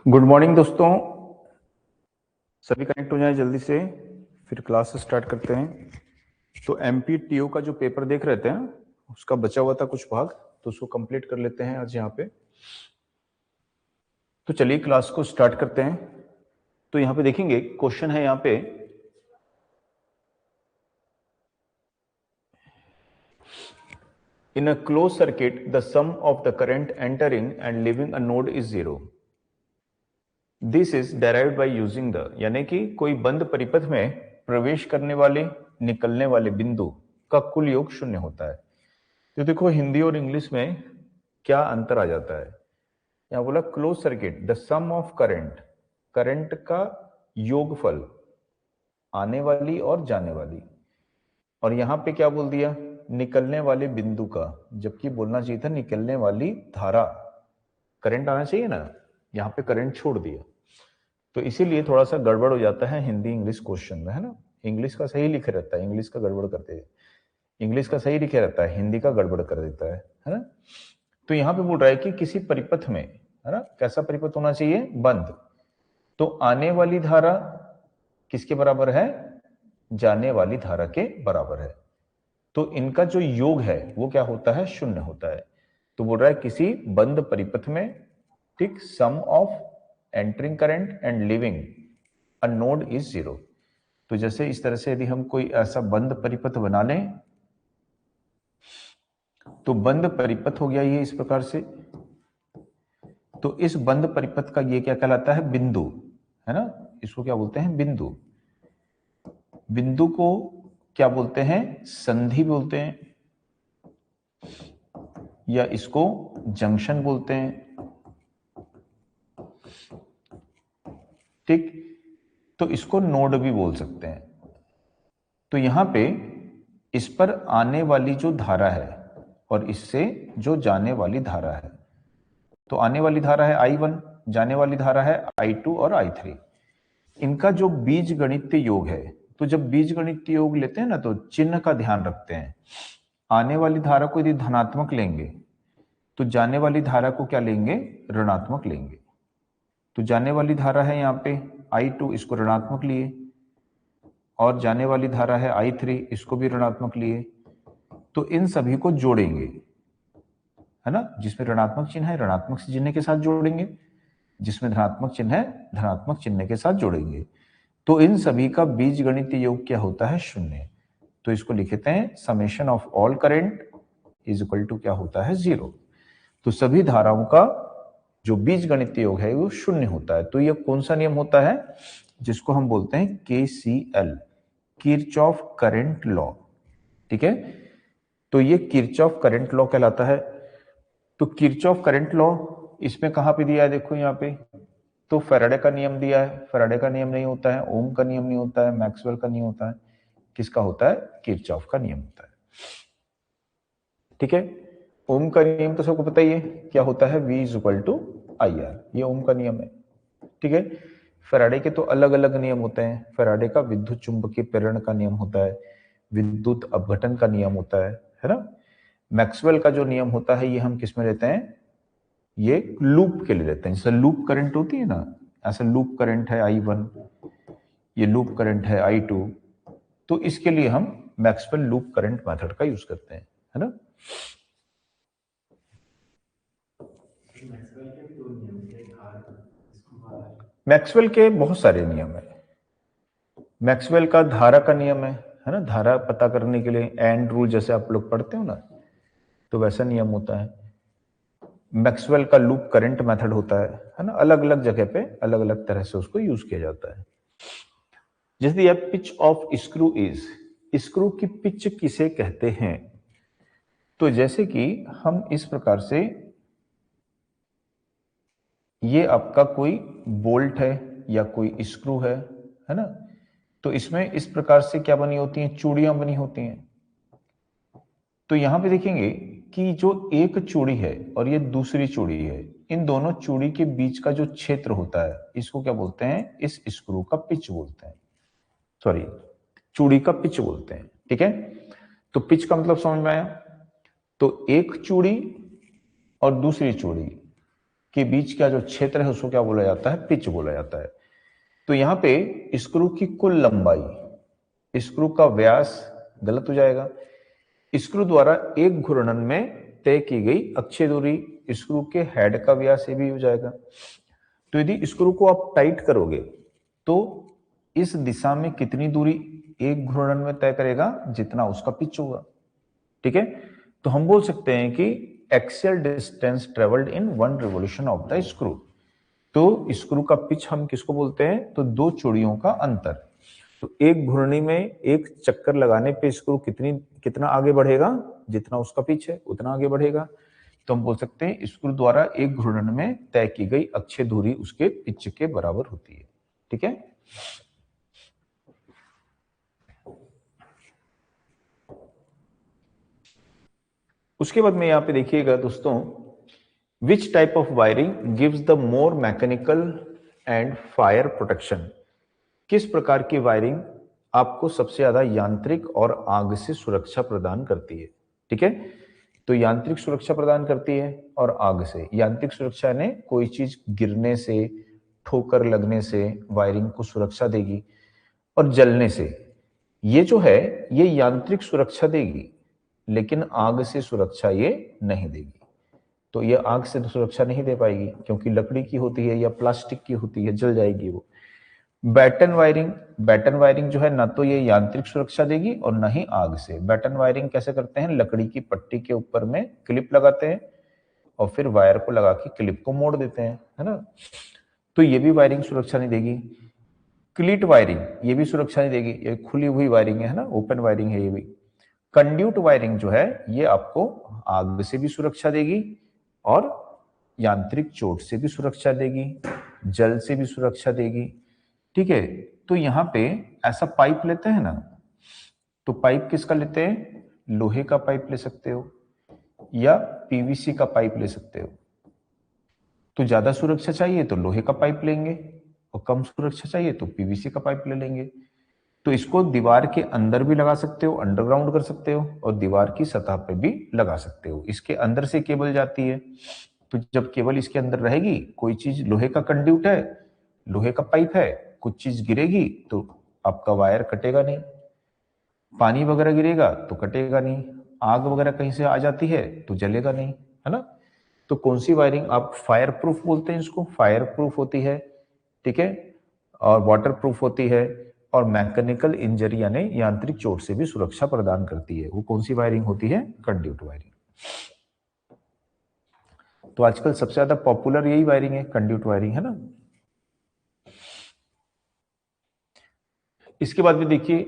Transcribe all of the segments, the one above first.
Good morning दोस्तों, सभी connect हो जाएं जल्दी से, फिर क्लास स्टार्ट करते हैं। तो एमपीटीओ का जो पेपर देख रहे थे उसका बचा हुआ था कुछ भाग, तो उसको कंप्लीट कर लेते हैं आज यहाँ पे। तो चलिए क्लास को स्टार्ट करते हैं। तो यहाँ पे देखेंगे क्वेश्चन है यहाँ पे, in a close circuit the sum of the current entering and leaving a node is 0। This is derived by using the, यानी कि कोई बंद परिपथ में प्रवेश करने वाले निकलने वाले बिंदु का कुल योग 0 होता है। तो देखो हिंदी और इंग्लिश में क्या अंतर आ जाता है। यहां बोला close circuit the sum of current, current का योगफल आने वाली और जाने वाली, और यहां पे क्या बोल दिया, निकलने वाले बिंदु का, जबकि बोलना चाहिए था निकलने वाली धारा। करंट आना चाहिए ना, यहाँ पे करंट छोड़ दिया, तो इसीलिए थोड़ा सा गड़बड़ हो जाता है हिंदी इंग्लिश क्वेश्चन में, है ना। इंग्लिश का सही लिखे रहता है, इंग्लिश का गड़बड़ करते हैं, इंग्लिश का सही लिखे रहता है, हिंदी का गड़बड़ कर देता है ना। तो यहां पे बोल रहा है कि किसी परिपथ में, है ना, कैसा परिपथ होना चाहिए, बंद। तो आने वाली धारा किसके बराबर है, जाने वाली धारा के बराबर है। तो इनका जो योग है वो क्या होता है, 0 होता है। तो बोल रहा है किसी बंद परिपथ में, ठीक, sum of entering current and leaving a node is 0। तो जैसे इस तरह से यदि हम कोई ऐसा बंद परिपथ बना लें, तो बंद परिपथ हो गया ये इस प्रकार से। तो इस बंद परिपथ का ये क्या कहलाता है, बिंदु, है ना, इसको क्या बोलते हैं, बिंदु। बिंदु को क्या बोलते हैं, संधि बोलते हैं, या इसको जंक्शन बोलते हैं, ठीक। तो इसको नोड भी बोल सकते हैं। तो यहां पे इस पर आने वाली जो धारा है और इससे जो जाने वाली धारा है, तो आने वाली धारा है I1, जाने वाली धारा है I2 और I3। इनका जो बीज गणितीय योग है, तो जब बीज गणितीय योग लेते हैं ना, तो चिन्ह का ध्यान रखते हैं। आने वाली धारा को यदि धनात्मक लेंगे तो जाने वाली धारा को क्या लेंगे, ऋणात्मक लेंगे। तो जाने वाली धारा है यहाँ पे I2, इसको ऋणात्मक लिए, और जाने वाली धारा है I3, इसको भी ऋणात्मक लिए। तो इन सभी को जोड़ेंगे, है ना, जिसमें ऋणात्मक चिन्ह है ऋणात्मक चिन्ह के साथ जोड़ेंगे, जिसमें धनात्मक चिन्ह है धनात्मक चिन्ह के साथ जोड़ेंगे। तो इन सभी का बीजगणितीय योग क्या होता है, 0। तो इसको लिखते हैं summation of all current is equal to क्या होता है, 0। तो सभी धाराओं का जो बीजगणितीय योग है वो 0 होता है। तो ये कौन सा नियम होता है, जिसको हम बोलते हैं KCL, किरचॉफ करंट लॉ, ठीक है। तो ये किरचॉफ करंट लॉ कहलाता है। तो किरचॉफ करंट लॉ इसमें कहां पे दिया है, देखो यहाँ पे, तो फैराडे का नियम दिया है। फैराडे का नियम नहीं होता है, ओम का नियम नहीं होता है, मैक्सवेल का नहीं होता है, किसका होता है, किरचॉफ का नियम होता है, ठीक है। ओम का नियम तो सबको पता ही है, क्या होता है, V is equal to IR, ये ओम का नियम है, ठीक है। फैराडे के तो अलग अलग नियम होते हैं। फैराडे का विद्युत चुंबकीय प्रेरण का नियम होता है, विद्युत अपघटन का नियम होता है ना। मैक्सवेल का जो नियम होता है ये हम किस में लेते हैं, ये लूप के लिए लेते हैं। जैसे लूप करंट होती है ना, ऐसा लूप करंट है I1, ये लूप करंट है I2, तो इसके लिए हम मैक्सवेल लूप करंट मेथड का यूज करते हैं, है ना। मैक्सवेल के बहुत सारे नियम है। मैक्सवेल का धारा का नियम है ना, धारा पता करने के लिए एंड रूल जैसे आप लोग पढ़ते हो ना, तो वैसा नियम होता है। मैक्सवेल का लूप करंट मेथड होता है ना, अलग अलग जगह पे अलग अलग तरह से उसको यूज किया जाता है। जैसे यह pitch of screw is, screw की पिच किसे कहते हैं। तो जैसे कि हम इस प्रकार से, ये आपका कोई बोल्ट है या कोई स्क्रू है ना, तो इसमें इस प्रकार से क्या बनी होती हैं, चूड़ियां बनी होती हैं। तो यहां पे देखेंगे कि जो एक चूड़ी है और ये दूसरी चूड़ी है, इन दोनों चूड़ी के बीच का जो क्षेत्र होता है इसको क्या बोलते हैं, इस स्क्रू का पिच बोलते हैं, सॉरी चूड़ी का पिच बोलते हैं, ठीक है। तो पिच का मतलब समझ में आया। तो एक चूड़ी और दूसरी चूड़ी, के बीच का जो क्षेत्र है उसको क्या बोला जाता है, पिच बोला जाता है। तो यहाँ पे स्क्रू की कुल लंबाई, स्क्रू का व्यास गलत हो जाएगा, स्क्रू द्वारा एक घूर्णन में तय की गई अक्षीय दूरी, स्क्रू के हेड का व्यास ये भी हो जाएगा। तो यदि स्क्रू को आप टाइट करोगे तो इस दिशा में कितनी दूरी एक घूर्णन में तय करेगा, जितना उसका पिच होगा। ठीक है, तो हम बोल सकते हैं कि axial distance travelled in one revolution of the screw. तो स्क्रू का पिच हम किसको बोलते हैं, तो दो चूड़ियों का अंतर। तो एक घूर्णी में एक चक्कर लगाने पे स्क्रू कितना आगे बढ़ेगा, जितना उसका पिच है उतना आगे बढ़ेगा। तो हम बोल सकते हैं स्क्रू द्वारा एक घूर्णन में तय की गई अक्षीय दूरी उसके पिच के बराबर होती है। ठीक है, उसके बाद में यहां पे देखिएगा दोस्तों, which type of wiring gives the more mechanical and fire protection. किस प्रकार की वायरिंग आपको सबसे ज्यादा यांत्रिक और आग से सुरक्षा प्रदान करती है। ठीक है, तो यांत्रिक सुरक्षा प्रदान करती है और आग से। यांत्रिक सुरक्षा ने कोई चीज गिरने से, ठोकर लगने से वायरिंग को सुरक्षा देगी, और जलने से, ये जो है ये यांत्रिक सुरक्षा देगी, लेकिन आग से सुरक्षा ये नहीं देगी। तो ये आग से तो सुरक्षा नहीं दे पाएगी क्योंकि लकड़ी की होती है या प्लास्टिक की होती है, जल जाएगी वो। बैटन वायरिंग जो है ना तो ये यांत्रिक सुरक्षा देगी और ना ही आग से। बैटन वायरिंग कैसे करते हैं, लकड़ी की पट्टी के ऊपर में क्लिप लगाते हैं और फिर वायर को लगा के क्लिप को मोड़ देते हैं, है ना। तो ये भी वायरिंग सुरक्षा नहीं देगी। क्लीट वायरिंग ये भी सुरक्षा नहीं देगी, ये खुली हुई वायरिंग है ना, ओपन वायरिंग है ये भी। कंड्यूट वायरिंग जो है ये आपको आग से भी सुरक्षा देगी और यांत्रिक चोट से भी सुरक्षा देगी, जल से भी सुरक्षा देगी। ठीक है, तो यहां पे ऐसा पाइप लेते हैं ना, तो पाइप किसका लेते हैं, लोहे का पाइप ले सकते हो या पीवीसी का पाइप ले सकते हो। तो ज्यादा सुरक्षा चाहिए तो लोहे का पाइप लेंगे और कम सुरक्षा चाहिए तो पीवीसी का पाइप ले लेंगे। तो इसको दीवार के अंदर भी लगा सकते हो, अंडरग्राउंड कर सकते हो, और दीवार की सतह पे भी लगा सकते हो। इसके अंदर से केबल जाती है, तो जब केबल इसके अंदर रहेगी, कोई चीज लोहे का कंड्यूट है, लोहे का पाइप है, कुछ चीज गिरेगी तो आपका वायर कटेगा नहीं, पानी वगैरह गिरेगा तो कटेगा नहीं, आग वगैरह कहीं से आ जाती है तो जलेगा नहीं, है ना। तो कौन सी वायरिंग आप फायर प्रूफ बोलते हैं, इसको फायर प्रूफ होती है। ठीक है, और वाटर प्रूफ होती है, और मैकेनिकल इंजरी यानी यांत्रिक चोट से भी सुरक्षा प्रदान करती है। वो कौन सी वायरिंग होती है, कंड्यूट वायरिंग। तो आजकल सबसे ज्यादा पॉपुलर यही वायरिंग है, कंड्यूट वायरिंग, है ना। इसके बाद भी देखिए,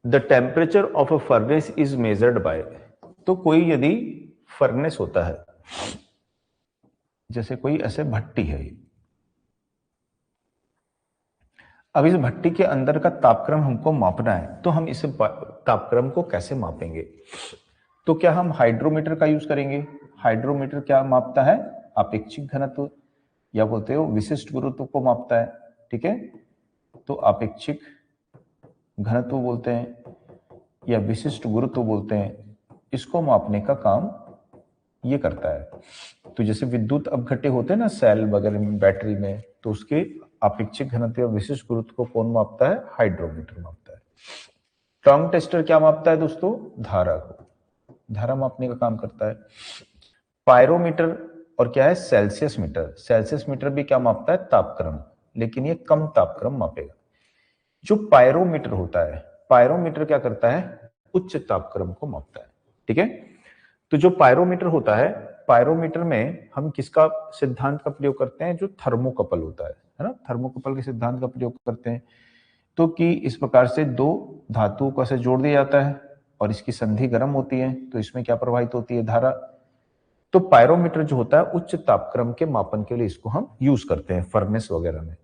the temperature of a furnace is measured by. तो कोई यदि फर्नेस होता है, जैसे कोई ऐसे भट्टी है, अब इस भट्टी के अंदर का तापक्रम हमको मापना है, तो हम इस तापक्रम को कैसे मापेंगे। तो क्या हम हाइड्रोमीटर का यूज करेंगे। हाइड्रोमीटर क्या मापता है, अपेक्षिक घनत्व या बोलते हो विशिष्ट गुरुत्व को मापता है। ठीक है, तो अपेक्षिक घनत्व बोलते हैं या विशिष्ट गुरुत्व बोलते हैं, इसको मापने का काम ये करता है। तो जैसे विद्युत अपघट्य होते हैं ना सेल वगैरह में, बैटरी में, तो उसके अपेक्षिक घनत्व या विशिष्ट गुरुत्व को कौन मापता है, हाइड्रोमीटर मापता है। टर्म टेस्टर क्या मापता है दोस्तों, धारा को, धारा मापने का काम करता है। पायरोमीटर और क्या है, सेल्सियस मीटर। सेल्सियस मीटर भी क्या मापता है, तापक्रम, लेकिन ये कम तापक्रम मापेगा। जो पायरोमीटर होता है, पायरोमीटर क्या करता है, उच्च तापक्रम को मापता है। ठीक है, तो जो पायरोमीटर होता है, पायरोमीटर में हम किसका सिद्धांत का प्रयोग करते हैं, जो थर्मोकपल होता है ना, थर्मोकपल के सिद्धांत का प्रयोग करते हैं। तो कि इस प्रकार से दो धातुओं को ऐसे जोड़ दिया जाता है और इसकी संधि गर्म होती है, तो इसमें क्या प्रवाहित होती है, धारा। तो पायरोमीटर जो होता है उच्च तापक्रम के मापन के लिए इसको हम यूज करते हैं फर्नेस वगैरह में।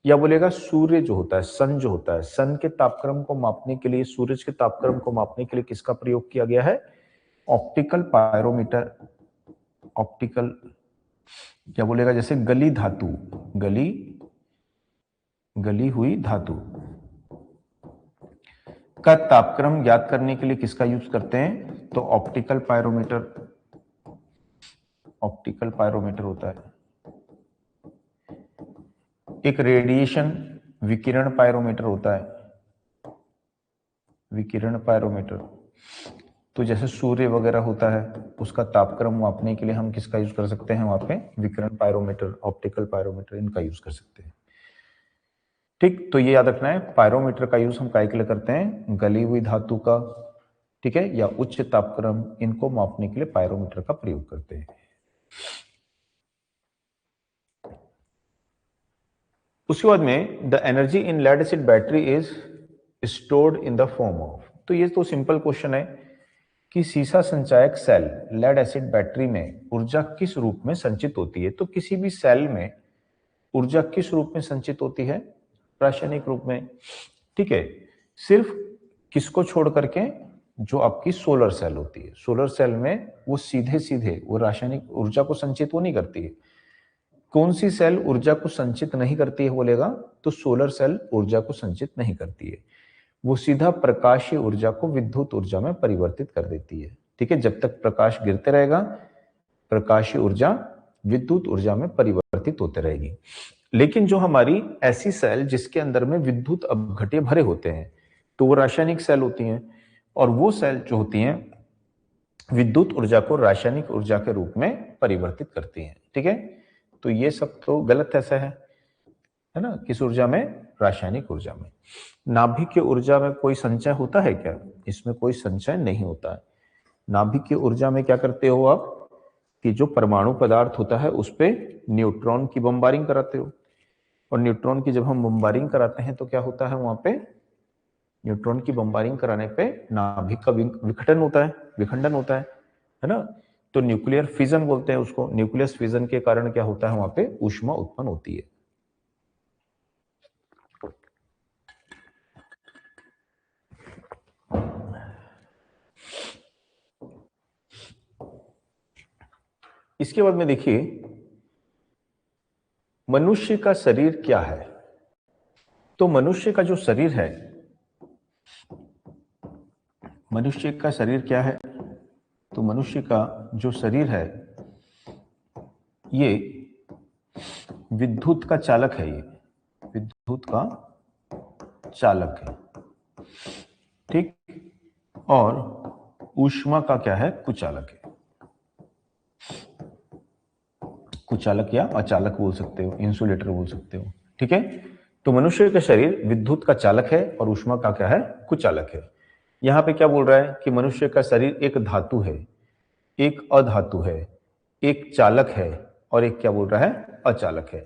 या बोलेगा सूर्य जो होता है, सन जो होता है, सन के तापक्रम को मापने के लिए, सूरज के तापक्रम को मापने के लिए किसका प्रयोग किया गया है, ऑप्टिकल पायरोमीटर। ऑप्टिकल क्या बोलेगा, जैसे गली धातु, गली हुई धातु का तापक्रम ज्ञात करने के लिए किसका यूज करते हैं, तो ऑप्टिकल पायरोमीटर होता है। एक रेडिएशन विकिरण पायरोमीटर होता है, विकिरण पायरोमीटर। तो जैसे सूर्य वगैरह होता है, उसका तापक्रम मापने के लिए हम किसका यूज कर सकते हैं? वहां पे विकिरण पायरोमीटर, ऑप्टिकल पायरोमीटर, इनका यूज कर सकते हैं। ठीक, तो ये याद रखना है, पायरोमीटर का यूज हम काय के लिए करते हैं? गली हुई धातु का, ठीक है, या उच्च तापक्रम, इनको मापने के लिए पायरोमीटर का प्रयोग करते हैं। उसके बाद में the energy in lead acid battery is stored in the form of, तो ये तो सिंपल क्वेश्चन है कि सीसा संचायक सेल लेड एसिड बैटरी में ऊर्जा किस रूप में संचित होती है? तो किसी भी सेल में ऊर्जा किस रूप में संचित होती है? रासायनिक रूप में। ठीक है, सिर्फ किसको छोड़ करके? जो आपकी सोलर सेल होती है, सोलर सेल में वो सीधे सीधे वो रासायनिक ऊर्जा को संचित वो नहीं करती है। कौन सी सेल ऊर्जा को संचित नहीं करती है बोलेगा? तो सोलर सेल ऊर्जा को संचित नहीं करती है, वो सीधा प्रकाशीय ऊर्जा को विद्युत ऊर्जा में परिवर्तित कर देती है। ठीक है, जब तक प्रकाश गिरते रहेगा, प्रकाशीय ऊर्जा विद्युत ऊर्जा में परिवर्तित होते रहेगी। लेकिन जो हमारी ऐसी सेल जिसके अंदर में विद्युत अपघट्य भरे होते हैं, तो वो रासायनिक सेल होती हैं, और वो सेल जो होती हैं विद्युत ऊर्जा को रासायनिक ऊर्जा के रूप में परिवर्तित करती हैं। ठीक है, तो ये सब तो गलत ऐसा है ना? किस ऊर्जा में? रासायनिक ऊर्जा में। नाभिकीय ऊर्जा में कोई संचय होता है क्या? इसमें कोई संचय नहीं होता है। नाभिकीय ऊर्जा में क्या करते हो आप कि जो परमाणु पदार्थ होता है उस पे न्यूट्रॉन की बम्बारिंग कराते हो, और न्यूट्रॉन की जब हम बम्बारिंग कराते हैं तो क्या होता है? वहां पे न्यूट्रॉन की बम्बारिंग कराने पे नाभिक का विघटन होता है, विखंडन होता है ना? तो न्यूक्लियर फिजन बोलते हैं उसको। न्यूक्लियस फिजन के कारण क्या होता है? वहां पे ऊष्मा उत्पन्न होती है। इसके बाद में देखिए, मनुष्य का शरीर क्या है? तो मनुष्य का जो शरीर है, मनुष्य का शरीर क्या है? तो मनुष्य का जो शरीर है ये विद्युत का चालक है, ये विद्युत का चालक है। ठीक, और ऊष्मा का क्या है? कुचालक है। कुचालक या अचालक बोल सकते हो, इंसुलेटर बोल सकते हो। ठीक है, तो मनुष्य का शरीर विद्युत का चालक है और ऊष्मा का क्या है? कुचालक है। यहां पे क्या बोल रहा है कि मनुष्य का शरीर एक धातु है, एक अधातु है, एक चालक है, और एक क्या बोल रहा है? अचालक है।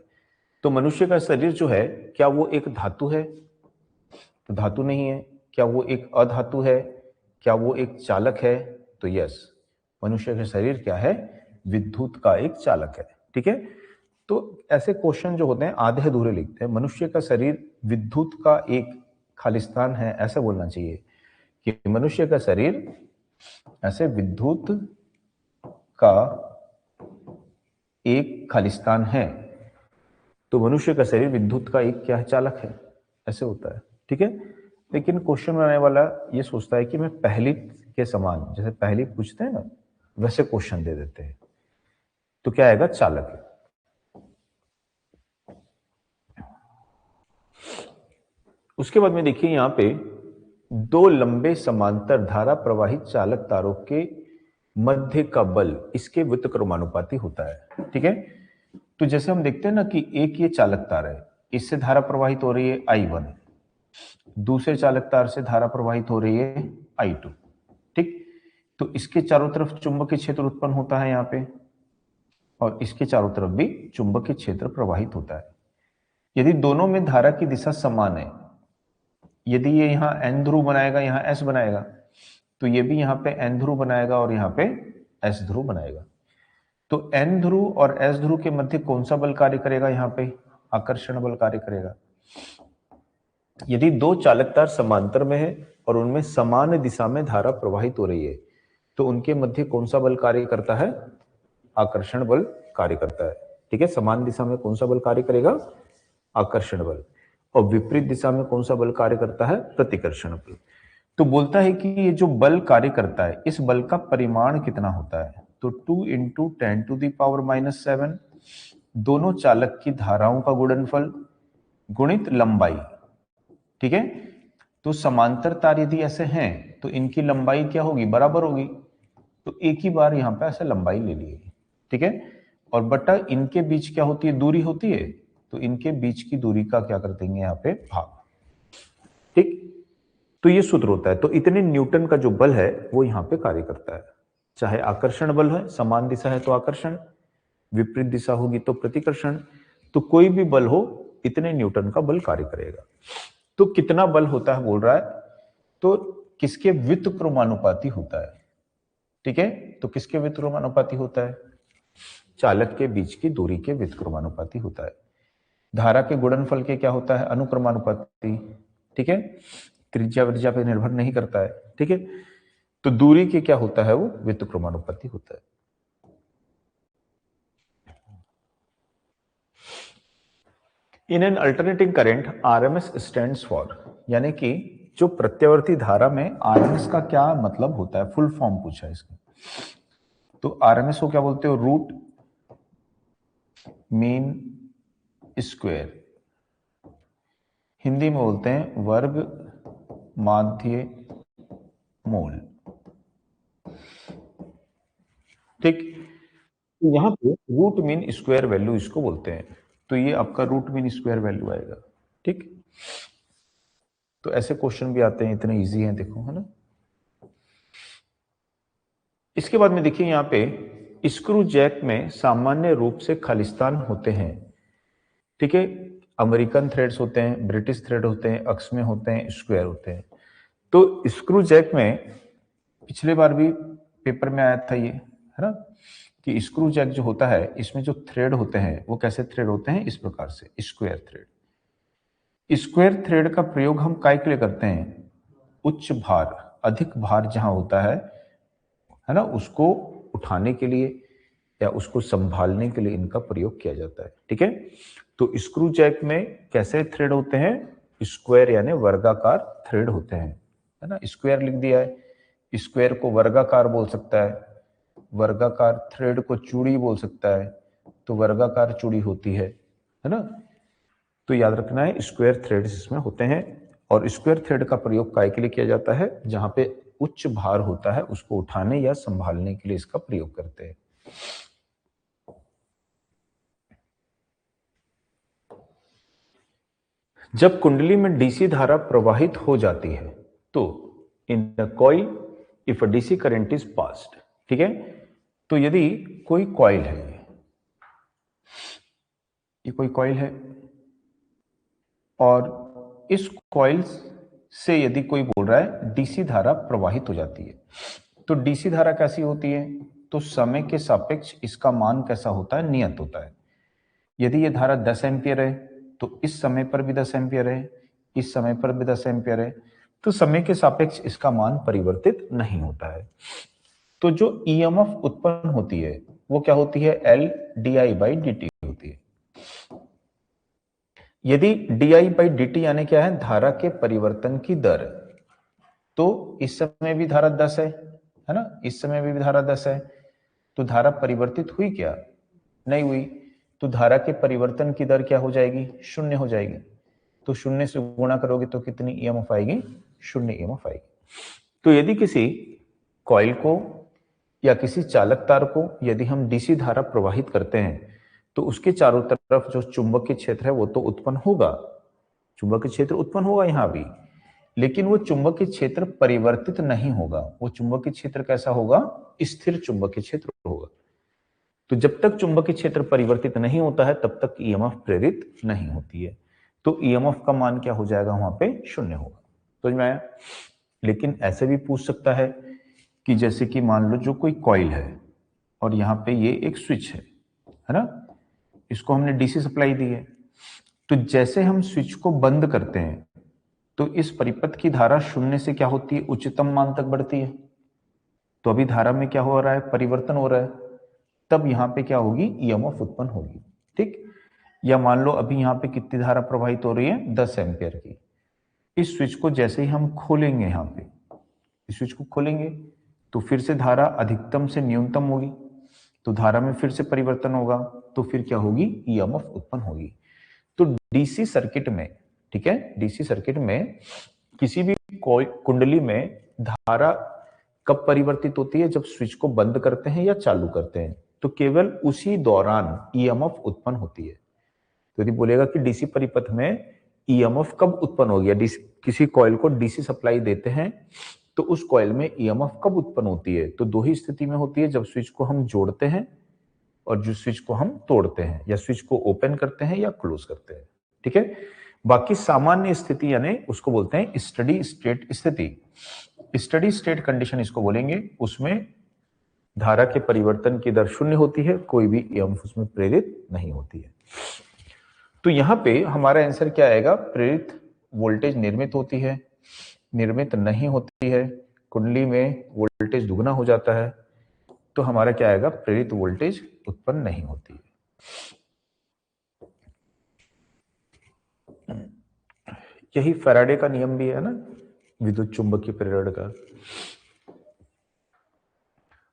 तो मनुष्य का शरीर जो है, क्या वो एक धातु है? तो धातु नहीं है। क्या वो एक अधातु है? क्या वो एक चालक है? तो यस, मनुष्य का शरीर क्या है? विद्युत का एक चालक है। ठीक है, तो ऐसे क्वेश्चन जो होते हैं आधे अधूरे लिखते हैं। मनुष्य का शरीर विद्युत का एक खालिस्तान है, ऐसा बोलना चाहिए कि मनुष्य का शरीर ऐसे विद्युत का एक खालिस्तान है, तो मनुष्य का शरीर विद्युत का एक क्या है? चालक है, ऐसे होता है। ठीक है, लेकिन क्वेश्चन बनाने वाला ये सोचता है कि मैं पहली के समान, जैसे पहली पूछते हैं ना, वैसे क्वेश्चन दे देते हैं, तो क्या आएगा? चालक। उसके बाद में देखिए, यहां पे दो लंबे समांतर धारा प्रवाहित चालक तारों के मध्य का बल इसके व्युत्क्रमानुपाती होता है। ठीक है, तो जैसे हम देखते हैं ना कि एक ये चालक तार है, इससे धारा प्रवाहित हो रही है I1, दूसरे चालक तार से धारा प्रवाहित हो रही है I2। ठीक, तो इसके चारों तरफ चुंबकीय क्षेत्र उत्पन्न होता है यहाँ पे, और इसके चारों तरफ भी चुंबकीय क्षेत्र प्रवाहित होता है। यदि दोनों में धारा की दिशा समान है, यदि ये यहाँ N ध्रुव बनाएगा, यहाँ S बनाएगा, तो ये भी यहाँ पे N ध्रुव बनाएगा और यहाँ पे S ध्रुव बनाएगा। तो N ध्रुव और S ध्रुव के मध्य कौन सा बल कार्य करेगा? यहाँ पे आकर्षण बल कार्य करेगा। यदि दो चालक तार समांतर में है और उनमें समान दिशा में धारा प्रवाहित हो रही है, तो उनके मध्य कौन सा बल कार्य करता है? आकर्षण बल कार्य करता है। ठीक है, समान दिशा में कौन सा बल कार्य करेगा? आकर्षण बल। और विपरीत दिशा में कौन सा बल कार्य करता है? प्रतिकर्षण बल। तो बोलता है कि ये जो बल कार्य करता है, इस बल का परिमाण कितना होता है? तो 2 × 10⁻⁻⁷ दोनों चालक की धाराओं का गुणनफल गुणित लंबाई, ठीक है। तो समांतर तार यदि ऐसे हैं तो इनकी लंबाई क्या होगी, बराबर होगी। तो एक ही बार यहां पे ऐसे लंबाई ले ली, ठीक है। और बटा इनके बीच क्या होती है, दूरी होती है। तो इनके बीच की दूरी का क्या कर देंगे यहाँ पे, भाग, ठीक। तो ये सूत्र होता है। तो इतने न्यूटन का जो बल है वो यहाँ पे कार्य करता है। चाहे आकर्षण बल है, समान दिशा है तो आकर्षण, विपरीत दिशा होगी तो प्रतिकर्षण। तो कोई भी बल हो, इतने न्यूटन का बल कार्य करेगा। तो कितना बल होता है बोल रहा है, तो किसके व्युत्क्रमानुपाती होता है, ठीक है। तो किसके व्युत्क्रमानुपाती होता है, चालक के बीच की दूरी के व्युत्क्रमानुपाती होता है। धारा के गुणनफल के क्या होता है, अनुक्रमानुपाती, ठीक है। त्रिज्या विज्या पे निर्भर नहीं करता है, ठीक है। तो दूरी के क्या होता है, वो व्युत्क्रमानुपाती होता है। In an alternating current RMS stands for, यानी कि जो प्रत्यावर्ती धारा में आरएमएस का क्या मतलब होता है, फुल फॉर्म पूछा है इसका। तो आरएमएस को क्या बोलते हो, रूट मीन स्क्वायर, हिंदी में बोलते हैं वर्ग माध्य मूल, ठीक। तो यहां पे रूट मीन स्क्वायर वैल्यू इसको बोलते हैं। तो ये आपका रूट मीन स्क्वायर वैल्यू आएगा, ठीक। तो ऐसे क्वेश्चन भी आते हैं, इतने इजी हैं, देखो, है ना। इसके बाद में देखिए यहाँ पे स्क्रू जैक में सामान्य रूप से खालिस्तान होते हैं, ठीक है। अमेरिकन थ्रेड्स होते हैं, ब्रिटिश थ्रेड होते हैं, अक्ष में होते हैं, स्क्वायर होते हैं। तो स्क्रू जैक में पिछले बार भी पेपर में आया था ये, है ना, कि स्क्रू जैक जो होता है इसमें जो थ्रेड होते हैं वो कैसे थ्रेड होते हैं, इस प्रकार से स्क्वायर थ्रेड। स्क्वायर थ्रेड का प्रयोग हम काय के लिए करते हैं, उच्च भार, अधिक भार जहां होता है ना, उसको उठाने के लिए या उसको संभालने के लिए इनका प्रयोग किया जाता है, ठीक है। तो स्क्रू जैक में कैसे थ्रेड होते हैं, स्क्वायर यानी वर्गाकार थ्रेड होते हैं, है ना। स्क्वायर लिख दिया है, स्क्वायर को वर्गाकार बोल सकता है, वर्गाकार थ्रेड को चूड़ी बोल सकता है, तो वर्गाकार चूड़ी होती है ना। तो याद रखना है स्क्वायर थ्रेड्स इसमें होते हैं। और स्क्वायर थ्रेड का प्रयोग काय के लिए किया जाता है, जहां पे उच्च भार होता है उसको उठाने या संभालने के लिए इसका प्रयोग करते हैं। जब कुंडली में डीसी धारा प्रवाहित हो जाती है तो इन the coil if a DC current is passed, ठीक है। तो यदि कोई कॉइल है, ये कोई कॉइल है, और इस कॉइल से यदि कोई बोल रहा है डीसी धारा प्रवाहित हो जाती है, तो डीसी धारा कैसी होती है, तो समय के सापेक्ष इसका मान कैसा होता है, नियत होता है। यदि ये धारा 10 एम्पियर है तो इस समय पर भी 10 एम्पियर है, इस समय पर भी 10 एम्पियर है, तो समय के सापेक्ष इसका मान परिवर्तित नहीं होता है। तो जो ईएमएफ उत्पन्न होती है वो क्या होती है, L D I by D T होती है। यदि D I by D T यानी क्या है, धारा के परिवर्तन की दर, तो इस समय भी धारा 10 है ना, इस समय भी धारा 10 है, तो धारा परिवर्तित हुई क्या, नहीं हुई। तो धारा के परिवर्तन की दर क्या हो जाएगी, शून्य हो जाएगी। तो शून्य से गुणा करोगे तो कितनी ईएमएफ आएगी, शून्य ईएमएफ आएगी। तो यदि किसी कॉइल को या किसी चालक तार को यदि हम डीसी धारा प्रवाहित करते हैं तो उसके चारों तरफ जो चुंबकीय क्षेत्र है वो तो उत्पन्न होगा, चुंबकीय क्षेत्र उत्पन्न होगा यहां भी, लेकिन वो चुंबकीय क्षेत्र परिवर्तित नहीं होगा। वो चुंबकीय क्षेत्र कैसा होगा, स्थिर चुंबकीय क्षेत्र होगा। तो जब तक चुंबकीय क्षेत्र परिवर्तित नहीं होता है तब तक ईएमएफ प्रेरित नहीं होती है। तो ईएमएफ का मान क्या हो जाएगा, वहां पे शून्य होगा। समझ में आया। लेकिन ऐसे भी पूछ सकता है कि जैसे कि मान लो जो कोई कॉइल है और यहाँ पे ये एक स्विच है ना, इसको हमने डीसी सप्लाई दी है। तो जैसे हम स्विच को बंद करते हैं तो इस परिपथ की धारा शून्य से क्या होती है, उच्चतम मान तक बढ़ती है। तो अभी धारा में क्या हो रहा है, परिवर्तन हो रहा है, तब यहां पे क्या होगी, ईएमएफ उत्पन्न होगी, ठीक। या मान लो अभी यहाँ पे कितनी धारा प्रवाहित हो रही है, 10 एम्पियर की। इस स्विच को जैसे ही हम खोलेंगे, यहाँ पे इस स्विच को खोलेंगे तो फिर से धारा अधिकतम से न्यूनतम होगी, तो धारा में फिर से परिवर्तन होगा, तो फिर क्या होगी, ईएमएफ उत्पन्न होगी। तो डीसी सर्किट में, ठीक है, डीसी सर्किट में किसी भी कुंडली में धारा कब परिवर्तित होती है? जब स्विच को बंद करते हैं या चालू करते हैं, तो केवल उसी दौरान ईएमएफ उत्पन्न होती है। तो यदि बोलेगा कि डीसी परिपथ में ईएमएफ कब उत्पन्न हो गया, किसी कॉइल को डीसी सप्लाई देते हैं तो उस कॉइल में ईएमएफ कब उत्पन्न होती है? तो दो ही स्थिति में होती है, जब स्विच को हम जोड़ते हैं और जो स्विच को हम तोड़ते हैं, या स्विच को ओपन करते हैं या क्लोज करते हैं, ठीक है। बाकी सामान्य स्थिति यानी उसको बोलते हैं स्टडी स्टेट स्थिति, स्टडी स्टेट कंडीशन इसको बोलेंगे। उसमें धारा के परिवर्तन की दर शून्य होती है, कोई भी ईएमएफ उसमें प्रेरित नहीं होती है। तो यहां पे हमारा आंसर क्या आएगा? प्रेरित वोल्टेज निर्मित होती है, निर्मित नहीं होती है, कुंडली में वोल्टेज दुगना हो जाता है, तो हमारा क्या आएगा? प्रेरित वोल्टेज उत्पन्न नहीं होती है। यही फैराडे का नियम भी है ना, विद्युत चुंबकीय प्रेरण का।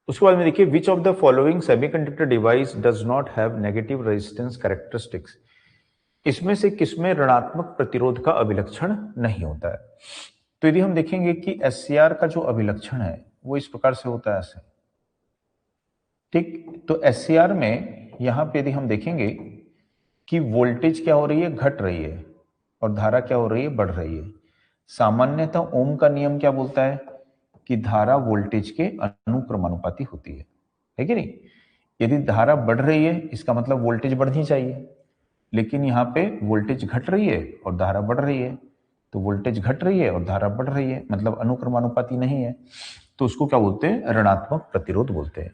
उसके बाद में देखिए, which of the following semiconductor device does not have negative resistance characteristics? इसमें से किसमें ऋणात्मक प्रतिरोध का अभिलक्षण नहीं होता है? तो यदि हम देखेंगे कि एससीआर का जो अभिलक्षण है वो इस प्रकार से होता है ऐसे, ठीक। तो एससीआर में यहां पे यदि हम देखेंगे कि वोल्टेज क्या हो रही है? घट रही है, और धारा क्या हो रही है? बढ़ रही है। सामान्यतः ओम का नियम क्या बोलता है कि धारा वोल्टेज के अनुक्रमानुपाती होती है कि नहीं? यदि धारा बढ़ रही है इसका मतलब वोल्टेज बढ़नी चाहिए, लेकिन यहाँ पे वोल्टेज घट रही है और धारा बढ़ रही है, तो वोल्टेज घट रही है और धारा बढ़ रही है, मतलब अनुक्रमानुपाती नहीं है, तो उसको क्या बोलते हैं? ऋणात्मक प्रतिरोध बोलते हैं।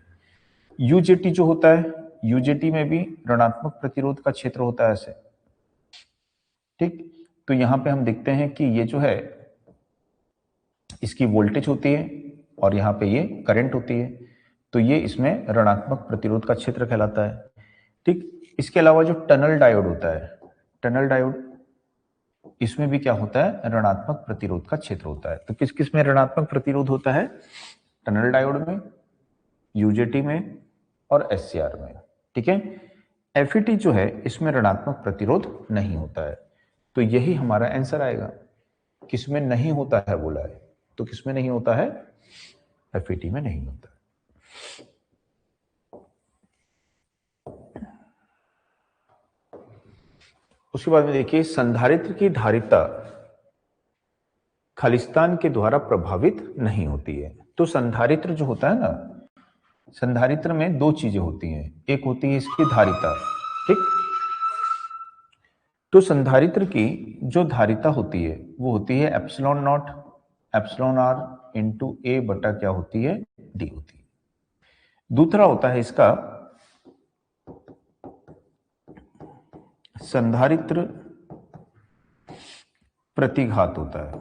यूजेटी जो होता है, यूजेटी में भी ऋणात्मक प्रतिरोध का क्षेत्र होता है ऐसे, ठीक। तो यहां पे हम देखते हैं कि ये जो है इसकी वोल्टेज होती है और यहाँ पे ये करंट होती है, तो ये इसमें ऋणात्मक प्रतिरोध का क्षेत्र कहलाता है, ठीक। इसके अलावा जो टनल डायोड होता है, टनल डायोड, इसमें भी क्या होता है? ऋणात्मक प्रतिरोध का क्षेत्र होता है। तो किस किस में ऋणात्मक प्रतिरोध होता है? टनल डायोड में, यूजेटी में और एससीआर में, ठीक है। एफईटी जो है इसमें ऋणात्मक प्रतिरोध नहीं होता है, तो यही हमारा आंसर आएगा। किसमें नहीं होता है बोला है, तो किसमें नहीं होता है? एफईटी में नहीं होता है। उसके बाद में देखिए, संधारित्र की धारिता खालिस्तान के द्वारा प्रभावित नहीं होती है। तो संधारित्र जो होता है ना, संधारित्र में दो चीजें होती हैं, एक होती है इसकी धारिता, ठीक। तो संधारित्र की जो धारिता होती है वो होती है epsilon not epsilon r into a बटा क्या होती है? डी होती है। दूसरा होता है इसका संधारित्र प्रतिघात होता है।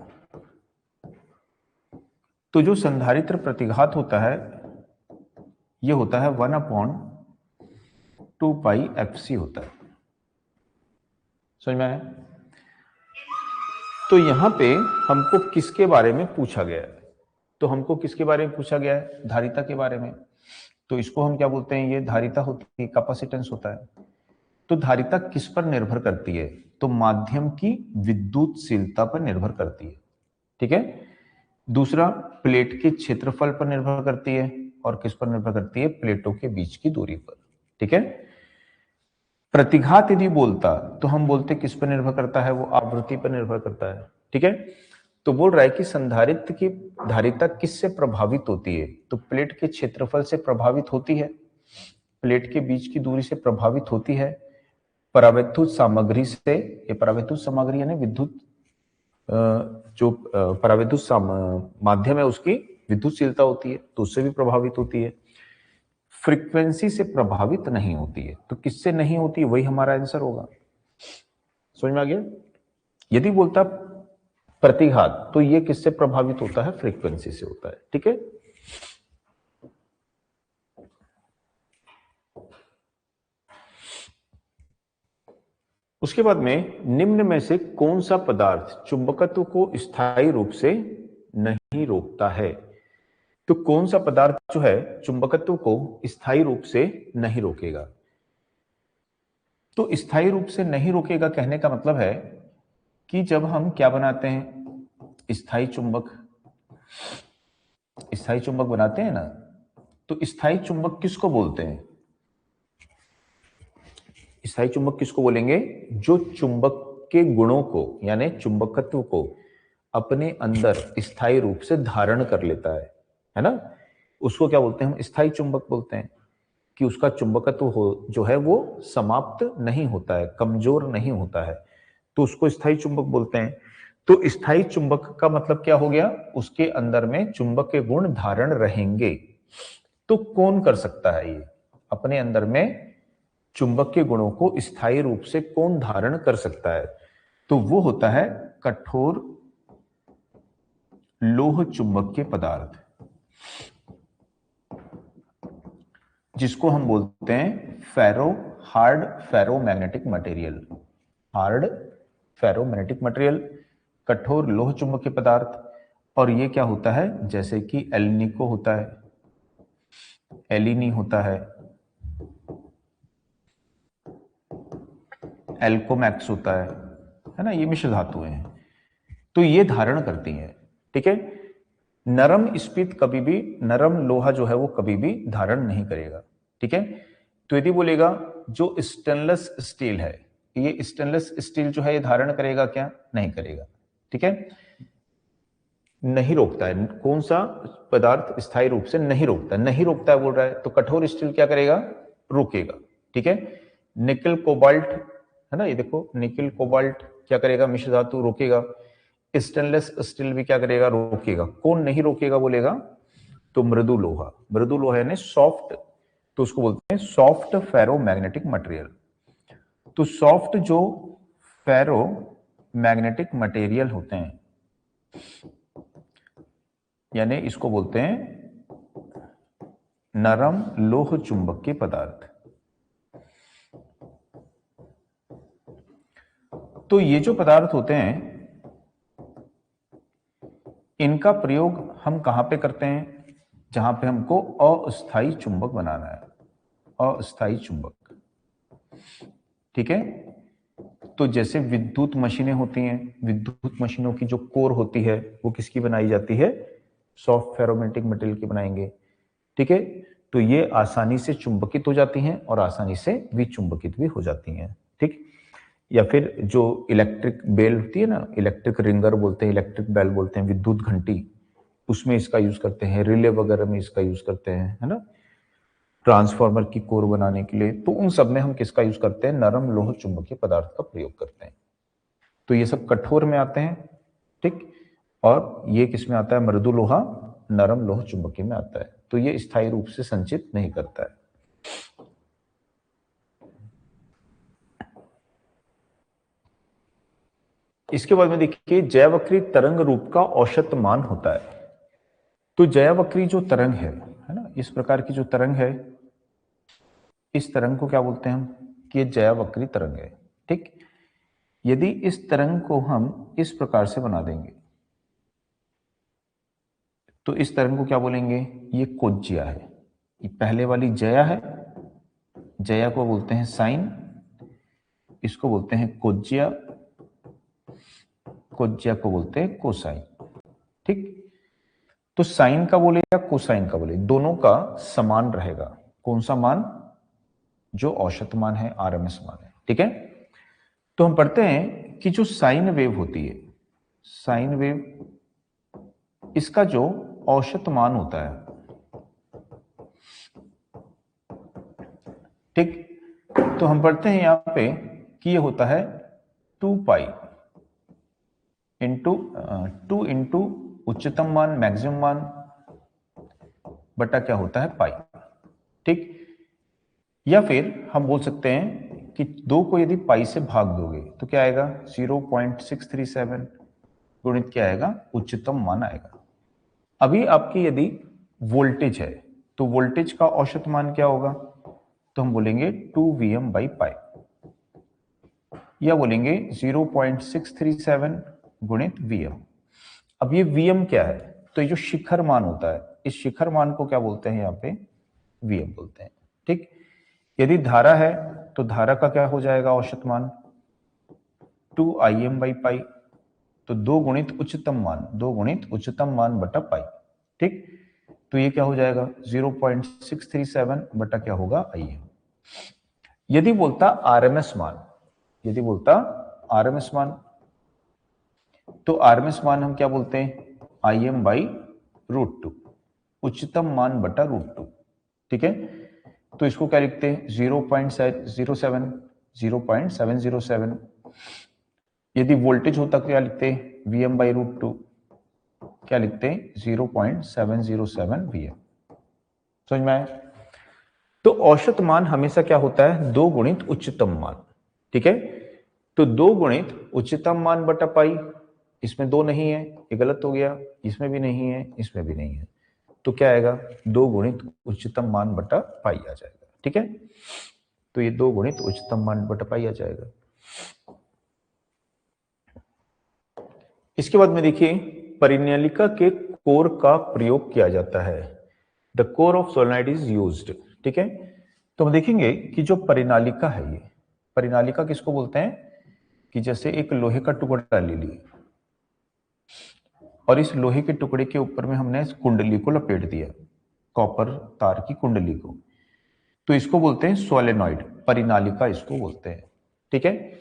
तो जो संधारित्र प्रतिघात होता है ये होता है 1/2 पाई एफसी होता है। समझ में आया? तो यहां पे हमको किसके बारे में पूछा गया है? तो हमको किसके बारे में पूछा गया है? धारिता के बारे में। तो इसको हम क्या बोलते हैं? ये धारिता होती है, कैपेसिटेंस होता है। तो धारिता किस पर निर्भर करती है? तो माध्यम की विद्युतशीलता पर निर्भर करती है, ठीक है। दूसरा, प्लेट के क्षेत्रफल पर निर्भर करती है, और किस पर निर्भर करती है? प्लेटों के बीच की दूरी पर, ठीक है। प्रतिघात यदि बोलता तो हम बोलते किस पर निर्भर करता है? वो आवृत्ति पर निर्भर करता है, ठीक है। तो बोल रहा है कि संधारित्र की धारिता किससे प्रभावित होती है? तो प्लेट के क्षेत्रफल से प्रभावित होती है, प्लेट के बीच की दूरी से प्रभावित होती है, परावैद्युत सामग्री से, ये परावैद्युत सामग्री यानी विद्युत जो परावैद्युत माध्यम है उसकी विद्युतशीलता होती है तो उससे भी प्रभावित होती है। फ्रीक्वेंसी से प्रभावित नहीं होती है। तो किससे नहीं होती है? वही हमारा आंसर होगा। समझ में आ गया? यदि बोलता प्रतिघात तो ये किससे प्रभावित होता है? फ्रीक्वेंसी से होता है, ठीक है। उसके बाद में निम्न में से कौन सा पदार्थ चुंबकत्व को स्थायी रूप से नहीं रोकता है? तो कौन सा पदार्थ जो है चुंबकत्व को स्थायी रूप से नहीं रोकेगा? तो स्थायी रूप से नहीं रोकेगा कहने का मतलब है कि जब हम क्या बनाते हैं, स्थायी चुंबक बनाते हैं ना, तो स्थायी चुंबक किसको बोलते हैं? स्थायी चुंबक किसको बोलेंगे? जो चुंबक के गुणों को यानी चुंबकत्व को अपने अंदर स्थायी रूप से धारण कर लेता है ना, उसको क्या बोलते हैं हम? स्थायी चुंबक बोलते हैं। कि उसका चुंबकत्व हो जो है वो समाप्त नहीं होता है, कमजोर नहीं होता है, तो उसको स्थायी चुंबक बोलते हैं। तो स्थायी चुंबक का मतलब क्या हो गया? उसके अंदर में चुंबक के गुण धारण रहेंगे। तो कौन कर सकता है ये? अपने अंदर में चुंबक के गुणों को स्थायी रूप से कौन धारण कर सकता है? तो वो होता है कठोर लोह चुंबकीय पदार्थ, जिसको हम बोलते हैं हार्ड फेरोमैग्नेटिक मटेरियल, कठोर लोह चुंबकीय पदार्थ। और ये क्या होता है? जैसे कि एल्निको होता है, एलिनी होता है, एल्कोमैक्स होता है ना, ये मिश्र धातुएं हैं। तो ये धारण करती हैं, ठीक है। नरम इस्पीत कभी भी, नरम लोहा जो है वो कभी भी धारण नहीं करेगा, ठीक है। तो यदि बोलेगा जो स्टेनलेस स्टील है, ये स्टेनलेस स्टील जो है ये धारण करेगा क्या? नहीं करेगा, ठीक है। नहीं रोकता है, कौन सा पदार्थ स्थायी रूप से नहीं रोकता है बोल रहा है, तो कठोर स्टील क्या करेगा? रोकेगा, ठीक है। निकल कोबाल्ट है ना, ये देखो निकल कोबाल्ट क्या करेगा? मिश्र धातु रोकेगा। स्टेनलेस स्टील भी क्या करेगा? रोकेगा। कौन नहीं रोकेगा बोलेगा? तो मृदु लोहा यानी सॉफ्ट, तो उसको बोलते हैं सॉफ्ट फेरोमैग्नेटिक मटेरियल। तो सॉफ्ट जो फेरोमैग्नेटिक मटेरियल होते हैं, यानी इसको बोलते हैं नरम लोह चुंबकीय पदार्थ। तो ये जो पदार्थ होते हैं इनका प्रयोग हम कहां पे करते हैं? जहां पे हमको अस्थायी चुंबक बनाना है, अस्थायी चुंबक, ठीक है। तो जैसे विद्युत मशीनें होती हैं, विद्युत मशीनों की जो कोर होती है वो किसकी बनाई जाती है? सॉफ्ट फेरोमैग्नेटिक मटेरियल की बनाएंगे, ठीक है। तो ये आसानी से चुंबकित हो जाती हैं और आसानी से विचुंबकित भी हो जाती हैं, ठीक। या फिर जो इलेक्ट्रिक बेल होती है ना, इलेक्ट्रिक रिंगर बोलते हैं, इलेक्ट्रिक बेल बोलते हैं, विद्युत घंटी, उसमें इसका यूज करते हैं, रिले वगैरह में इसका यूज करते हैं, है ना, ट्रांसफार्मर की कोर बनाने के लिए। तो उन सब में हम किसका यूज करते हैं? नरम लोह चुंबकीय पदार्थ का प्रयोग करते हैं। तो ये सब कठोर में आते हैं, ठीक। और ये किस में आता है? मृदु लोहा नरम लोह चुंबकीय में आता है। तो ये स्थायी रूप से संचित नहीं करता है। इसके बाद में देखिए जयावक्री तरंग रूप का औसत मान होता है। तो जयावक्री जो तरंग है ना, इस प्रकार की जो तरंग है, इस तरंग को क्या बोलते हैं हम? कि ये जयावक्री तरंग है, ठीक। यदि इस तरंग को हम इस प्रकार से बना देंगे तो इस तरंग को क्या बोलेंगे? ये कोज्जिया है। ये पहले वाली जया है, जया को बोलते हैं साइन, इसको बोलते हैं कोज्जिया, कोज्जिया को बोलते हैं कोसाइन, ठीक। तो साइन का बोले या कोसाइन का बोले, दोनों का समान रहेगा। कौन सा मान? जो औसत मान है, आरएमएस मान है, ठीक है। तो हम पढ़ते हैं कि जो साइन वेव होती है, साइन वेव, इसका जो औसत मान होता है, ठीक। तो हम पढ़ते हैं यहां पे कि ये होता है 2 पाई इंटू 2 इंटू उच्चतम मान मैक्सिमम मान बटा क्या होता है? पाई, ठीक। या फिर हम बोल सकते हैं कि 2 को यदि पाई से भाग दोगे तो क्या आएगा? 0.637 गुणित क्या आएगा? उच्चतम मान आएगा। अभी आपकी यदि वोल्टेज है तो वोल्टेज का औसत मान क्या होगा? तो हम बोलेंगे 2Vm/पाई, या बोलेंगे 0.637 गुणित Vm। अब ये Vm क्या है? तो ये जो शिखर मान होता है, इस शिखर मान को क्या बोलते हैं? यहाँ पे Vm बोलते हैं, ठीक। यदि धारा है तो धारा का क्या हो जाएगा औसत मान 2Im/π, तो 2 गुणित उच्चतम मान, 2 गुणित उच्चतम मान बटा पाई। ठीक, तो ये क्या हो जाएगा 0.637 बटा क्या होगा Im। यदि बोलता आरएमएस मान, यदि बोलता आरएमएस मान, तो आरएमएस मान हम क्या बोलते हैं Im/√2, उच्चतम मान बटा √2। ठीक है, तो इसको क्या लिखते हैं 0.07, 0.707। यदि वोल्टेज होता क्या लिखते हैं Vm/√2, क्या लिखते हैं 0.707 Vm। समझ में आया? तो औसत मान हमेशा क्या होता है 2 गुणित उच्चतम मान। ठीक है, तो 2 गुणित उच्चतम मान बटा पाई, इसमें 2 नहीं है, ये गलत हो गया, इसमें भी नहीं है, इसमें भी नहीं है, तो क्या आएगा 2 गुणित उच्चतम मान बटा पाई आ जाएगा। ठीक है, तो ये 2 गुणित उच्चतम मान बटा पाई आ जाएगा। इसके बाद में देखिए परिनालिका के कोर का प्रयोग किया जाता है, the core of solenoid is used. ठीक है, तो हम देखेंगे कि जो परिनालिका है, ये परिनालिका किसको बोलते हैं कि जैसे एक लोहे का टुकड़ा ले लिए और इस लोहे के टुकड़े के ऊपर में हमने इस कुंडली को लपेट दिया, कॉपर तार की कुंडली को, तो इसको बोलते हैं सोलेनॉइड, परिनालिका इसको बोलते हैं। ठीक है,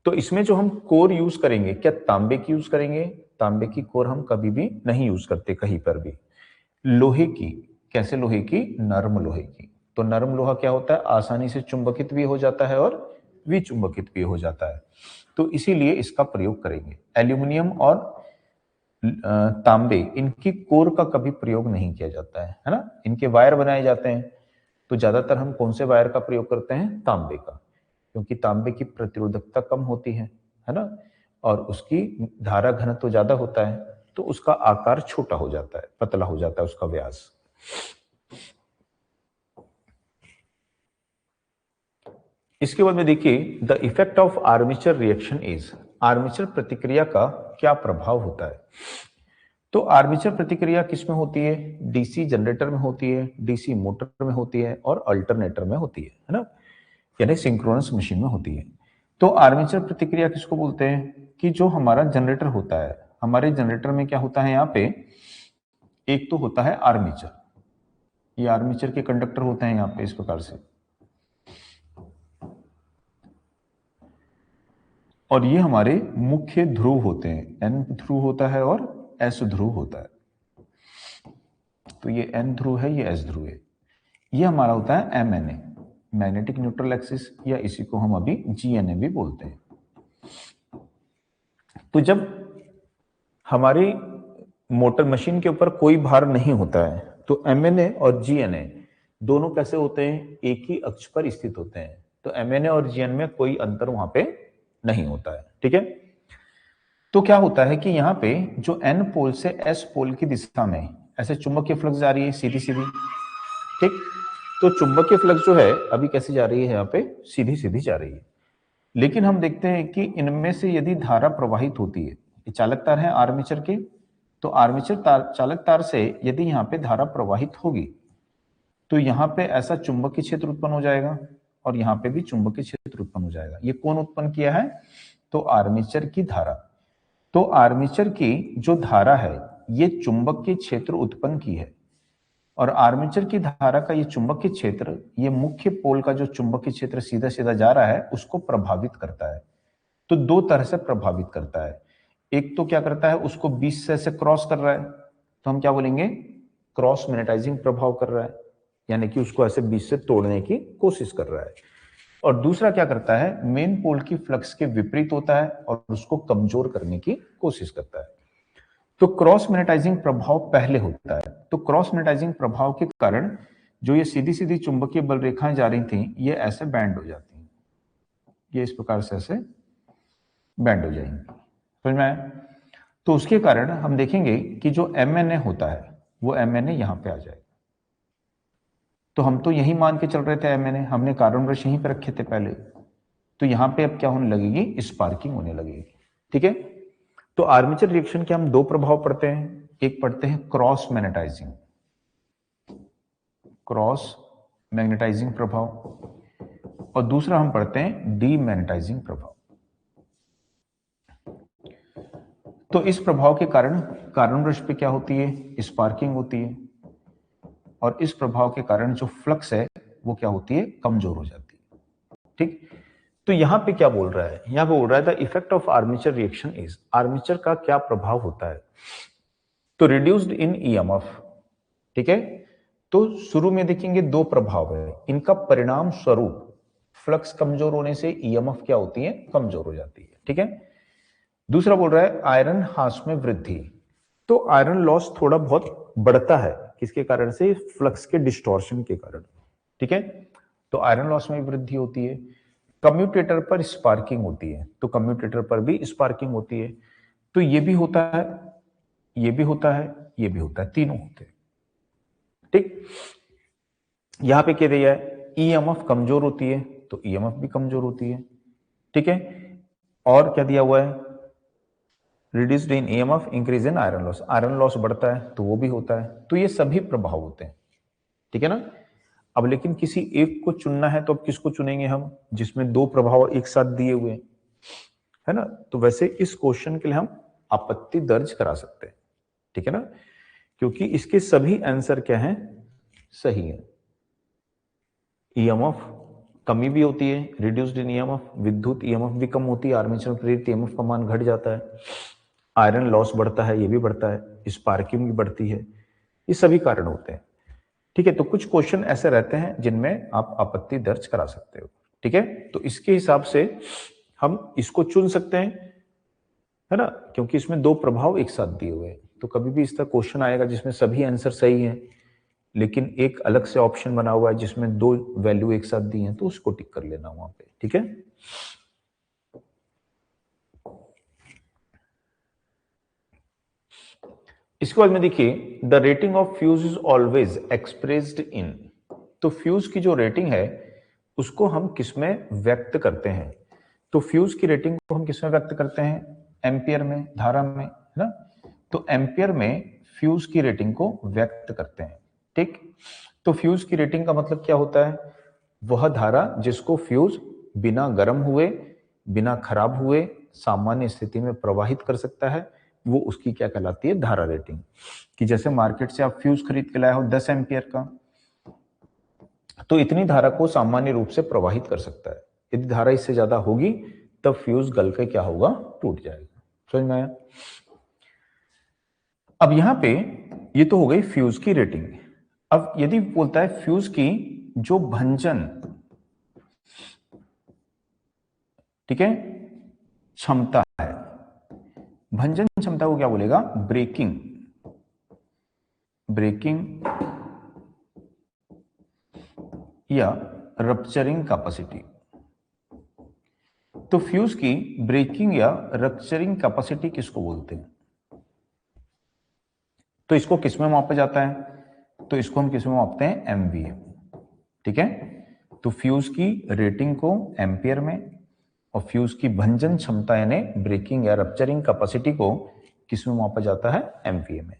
तो इसमें जो हम कोर यूज करेंगे, क्या तांबे की यूज करेंगे? तांबे की कोर हम कभी भी नहीं यूज करते कहीं पर भी। लोहे की, कैसे लोहे की? नर्म लोहे की। तो नर्म लोहा क्या होता है आसानी से चुंबकित भी हो जाता है और विचुंबकित भी हो जाता है, तो इसीलिए इसका प्रयोग करेंगे। एल्यूमिनियम और तांबे, इनकी कोर का कभी प्रयोग नहीं किया जाता है ना, इनके वायर बनाए जाते हैं, तो ज्यादातर हम कौन से वायर का प्रयोग करते हैं? तांबे का, क्योंकि तांबे की प्रतिरोधकता कम होती है ना, और उसकी धारा घनत्व ज्यादा होता है, तो उसका आकार छोटा हो जाता है, पतला हो जाता है उसका व्यास। इसके बाद में देखिए the effect of armature reaction is, armature प्रतिक्रिया का क्या प्रभाव होता है? तो आर्मेचर प्रतिक्रिया किसमें होती है? डीसी जनरेटर में होती है, डीसी मोटर में होती है और अल्टरनेटर में होती है ना, यानी सिंक्रोनस मशीन में होती है। तो आर्मेचर प्रतिक्रिया किसको बोलते हैं कि जो हमारा जनरेटर होता है, हमारे जनरेटर में क्या होता है यहाँ पे, एक तो होता है आर्मेचर, ये आर्मेचर के कंडक्टर होते हैं यहाँ पे इस प्रकार से, और ये हमारे मुख्य ध्रुव होते हैं, एन ध्रुव होता है और एस ध्रुव होता है। तो ये एन ध्रुव है, ये एस ध्रुव है। ये हमारा होता है MNA, मैग्नेटिक न्यूट्रल एक्सिस, या इसी को हम अभी GNA भी बोलते हैं। तो जब हमारी मोटर मशीन के ऊपर कोई भार नहीं होता है, तो MNA और GNA दोनों कैसे होते हैं? एक ही अक्ष पर स्थित होते हैं, तो MNA और GNA में कोई अंतर वहां पे नहीं होता है। ठीक है, तो क्या होता है कि यहाँ पे जो N पोल से S पोल की दिशा में ऐसे चुंबकीय फ्लक्स जा रही है सीधी सीधी। ठीक, तो चुंबकीय फ्लक्स जो है अभी कैसे जा रही है? यहाँ पे सीधी सीधी जा रही है, लेकिन हम देखते हैं कि इनमें से यदि धारा प्रवाहित होती है, ये चालक तार है आर्मेचर के, तो आर्मेचर तार, चालक तार से यदि यहाँ पे धारा प्रवाहित होगी, तो यहाँ पे ऐसा चुंबकीय क्षेत्र उत्पन्न हो जाएगा और यहाँ पे भी चुंबकीय क्षेत्र उत्पन्न हो जाएगा। ये कौन उत्पन्न किया है? तो आर्मेचर की धारा। तो आर्मेचर की जो धारा है ये चुंबकीय क्षेत्र उत्पन्न की है, और आर्मेचर की धारा का ये चुंबकीय क्षेत्र, ये मुख्य पोल का जो चुंबकीय क्षेत्र सीधा सीधा जा रहा है उसको प्रभावित करता है। तो दो तरह से प्रभावित करता है, एक तो क्या करता है उसको बीच से ऐसे क्रॉस कर रहा है, तो हम क्या बोलेंगे? क्रॉस मैग्नेटाइजिंग प्रभाव कर रहा है, यानी कि उसको ऐसे बीच से तोड़ने की कोशिश कर रहा है। और दूसरा क्या करता है? मेन पोल की फ्लक्स के विपरीत होता है और उसको कमजोर करने की कोशिश करता है। तो क्रॉस मैग्नेटाइजिंग प्रभाव पहले होता है, तो क्रॉस मैग्नेटाइजिंग प्रभाव के कारण जो ये सीधी सीधी चुंबकीय बल रेखाएं जा रही थी ये ऐसे बैंड हो जाती हैं, ये इस प्रकार से ऐसे बैंड हो जाएंगी। समझ में आया? तो उसके कारण हम देखेंगे कि जो MNA होता है वो MNA यहां पे आ जाएगा। तो हम तो यही मान के चल रहे थे MNA, हमने कार्बन ब्रश यहीं पे रखे थे पहले, तो यहां पे अब क्या होने लगेगी? स्पार्किंग होने लगेगी। ठीक है, तो आर्मेचर रिएक्शन के हम दो प्रभाव पढ़ते हैं, एक पढ़ते हैं क्रॉस मैग्नेटाइजिंग, क्रॉस मैग्नेटाइजिंग प्रभाव, और दूसरा हम पढ़ते हैं डीमैग्नेटाइजिंग प्रभाव। तो इस प्रभाव के कारण कार्बन पे क्या होती है, स्पार्किंग होती है, और इस प्रभाव के कारण जो फ्लक्स है वो क्या होती है, कमजोर हो जाती है। ठीक, तो यहां पे क्या बोल रहा है, यहां पे बोल रहा है the effect of armature reaction is, armature का क्या प्रभाव होता है, तो रिड्यूस्ड इन ईएमएफ। ठीक है, तो शुरू में देखेंगे दो प्रभाव है, इनका परिणाम स्वरूप फ्लक्स कमजोर होने से ईएमएफ क्या होती है, कमजोर हो जाती है। ठीक है, दूसरा बोल रहा है आयरन हास में वृद्धि, तो आयरन लॉस थोड़ा बहुत बढ़ता है, किसके कारण से, फ्लक्स के डिस्टॉर्शन के कारण। ठीक है, तो आयरन लॉस में वृद्धि होती है। कम्यूटेटर पर स्पार्किंग होती है, तो कम्यूटेटर पर भी स्पार्किंग होती है, तो ये भी होता है, ये भी होता है, ये भी होता है, तीनों होते हैं। ठीक, यहां पे क्या दिया है, ईएमएफ कमजोर होती है, तो ईएमएफ भी कमजोर होती है। ठीक है, और क्या दिया हुआ है, reduced in EMF, increase in iron loss, iron loss बढ़ता है तो वो भी होता है, तो ये सभी प्रभाव होते हैं। ठीक है ना, अब लेकिन किसी एक को चुनना है तो अब किसको चुनेंगे हम, जिसमें दो प्रभाव एक साथ दिए हुए हैं, है ना, तो वैसे इस क्वेश्चन के लिए हम आपत्ति दर्ज करा सकते हैं। ठीक है ना, क्योंकि इसके सभी आंसर क्या हैं, सही है। ईएमएफ कमी भी होती है, रिड्यूस्ड इन ईएमएफ, विद्युत ईएमएफ भी कम होती है, आर्मेचर में प्रेरित ईएमएफ का मान घट जाता है, आयरन लॉस बढ़ता है, ये भी बढ़ता है, स्पार्किंग भी बढ़ती है, ये सभी कारण होते हैं। ठीक है, तो कुछ क्वेश्चन ऐसे रहते हैं जिनमें आप आपत्ति दर्ज करा सकते हो। ठीक है, तो इसके हिसाब से हम इसको चुन सकते हैं, है ना, क्योंकि इसमें दो प्रभाव एक साथ दिए हुए हैं, तो कभी भी इसका क्वेश्चन आएगा जिसमें सभी आंसर सही हैं, लेकिन एक अलग से ऑप्शन बना हुआ है जिसमें दो वैल्यू एक साथ दी हैं, तो उसको टिक कर लेना वहां पे। ठीक है, इसके बाद में देखिए the rating of fuse is always expressed in, तो फ्यूज की जो रेटिंग है उसको हम किसमें व्यक्त करते हैं, तो फ्यूज की रेटिंग को हम किसमें व्यक्त करते हैं, एम्पियर में, धारा में, है ना, तो एम्पियर में फ्यूज की रेटिंग को व्यक्त करते हैं। ठीक, तो फ्यूज की रेटिंग का मतलब क्या होता है, वह धारा जिसको फ्यूज बिना गर्म हुए, बिना खराब हुए सामान्य स्थिति में प्रवाहित कर सकता है, वो उसकी क्या कहलाती है, धारा रेटिंग। कि जैसे मार्केट से आप फ्यूज खरीद के लाए हो 10 एम्पियर का, तो इतनी धारा को सामान्य रूप से प्रवाहित कर सकता है, यदि धारा इससे ज्यादा होगी तब फ्यूज गल के क्या होगा, टूट जाएगा। समझ में आया। अब यहां पे ये तो हो गई फ्यूज की रेटिंग। अब यदि बोलता है फ्यूज की जो भंजन, ठीक है, क्षमता है, भंजन क्षमता को क्या बोलेगा, ब्रेकिंग, ब्रेकिंग या रप्चरिंग कैपेसिटी, तो फ्यूज की ब्रेकिंग या रप्चरिंग कैपेसिटी किसको बोलते हैं, तो इसको किसमें मापा जाता है, तो इसको हम किसमें मापते हैं, एमवीए। ठीक है, तो फ्यूज की रेटिंग को एम्पियर में और फ्यूज की भंजन क्षमता यानी ब्रेकिंग या रप्चरिंग कैपेसिटी को किसमें मापा जाता है, एमवीए में।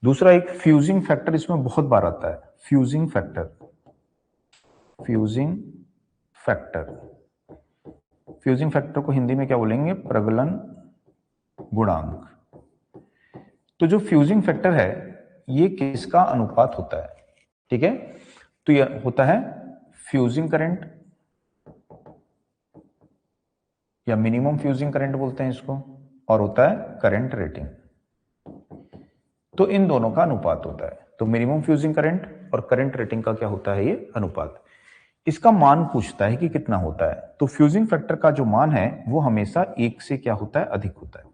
दूसरा एक फ्यूजिंग फैक्टर इसमें बहुत बार आता है, fusing factor, fusing factor, fusing factor को हिंदी में क्या बोलेंगे, प्रगलन गुणांक। तो जो फ्यूजिंग फैक्टर है ये किसका अनुपात होता है, ठीक है, तो यह होता है फ्यूजिंग करंट या मिनिमम फ्यूजिंग करंट बोलते हैं इसको, और होता है करंट रेटिंग। तो इन दोनों का अनुपात होता है, तो मिनिमम फ्यूजिंग करंट और करंट रेटिंग का क्या होता है, ये अनुपात। इसका मान पूछता है कि कितना होता है, तो फ्यूजिंग फैक्टर का जो मान है वो हमेशा 1 से क्या होता है, अधिक होता है।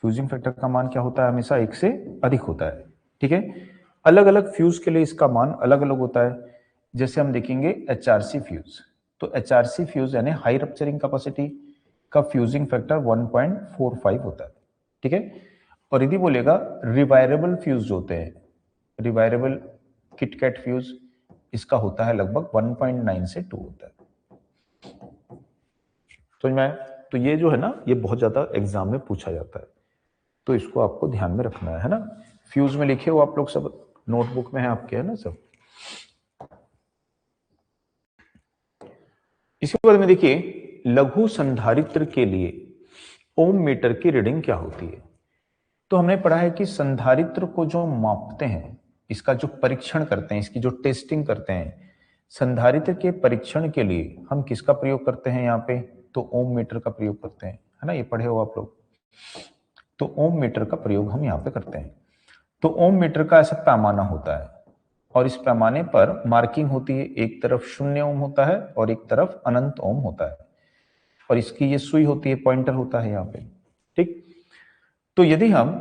फ्यूजिंग फैक्टर का मान क्या होता है, हमेशा 1 से अधिक होता है। ठीक है, अलग अलग फ्यूज के लिए इसका मान अलग अलग होता है। जैसे हम देखेंगे एचआरसी फ्यूज, तो एचआरसी फ्यूज यानी हाई रप्चरिंग कैपेसिटी का फ्यूजिंग फैक्टर 1.45 होता है। ठीक है, और यदि बोलेगा रिवायरेबल फ्यूज जो होते हैं, रिवायरेबल किटकैट फ्यूज, इसका होता है लगभग 1.9 से 2 होता है। समझ में आया। तो ये जो है ना, ये बहुत ज्यादा एग्जाम में पूछा जाता है, तो इसको आपको ध्यान में रखना है ना। फ्यूज में लिखे हो आप लोग सब, नोटबुक में है आपके, है ना सब। इसके बाद में देखिए लघु संधारित्र के लिए ओम मीटर की रीडिंग क्या होती है। तो हमने पढ़ा है कि संधारित्र को जो मापते हैं, इसका जो परीक्षण करते हैं, इसकी जो टेस्टिंग करते हैं, संधारित्र के परीक्षण के लिए हम किसका प्रयोग करते हैं यहाँ पे, तो ओम मीटर का प्रयोग करते हैं, है ना, ये पढ़े हो आप लोग। तो ओम मीटर का प्रयोग हम यहाँ पे करते हैं। तो ओम मीटर का ऐसा पैमाना होता है और इस पैमाने पर मार्किंग होती है, एक तरफ 0 ओम होता है और एक तरफ अनंत ओम होता है, और इसकी ये सुई होती है, पॉइंटर होता है यहाँ पे, ठीक। तो यदि हम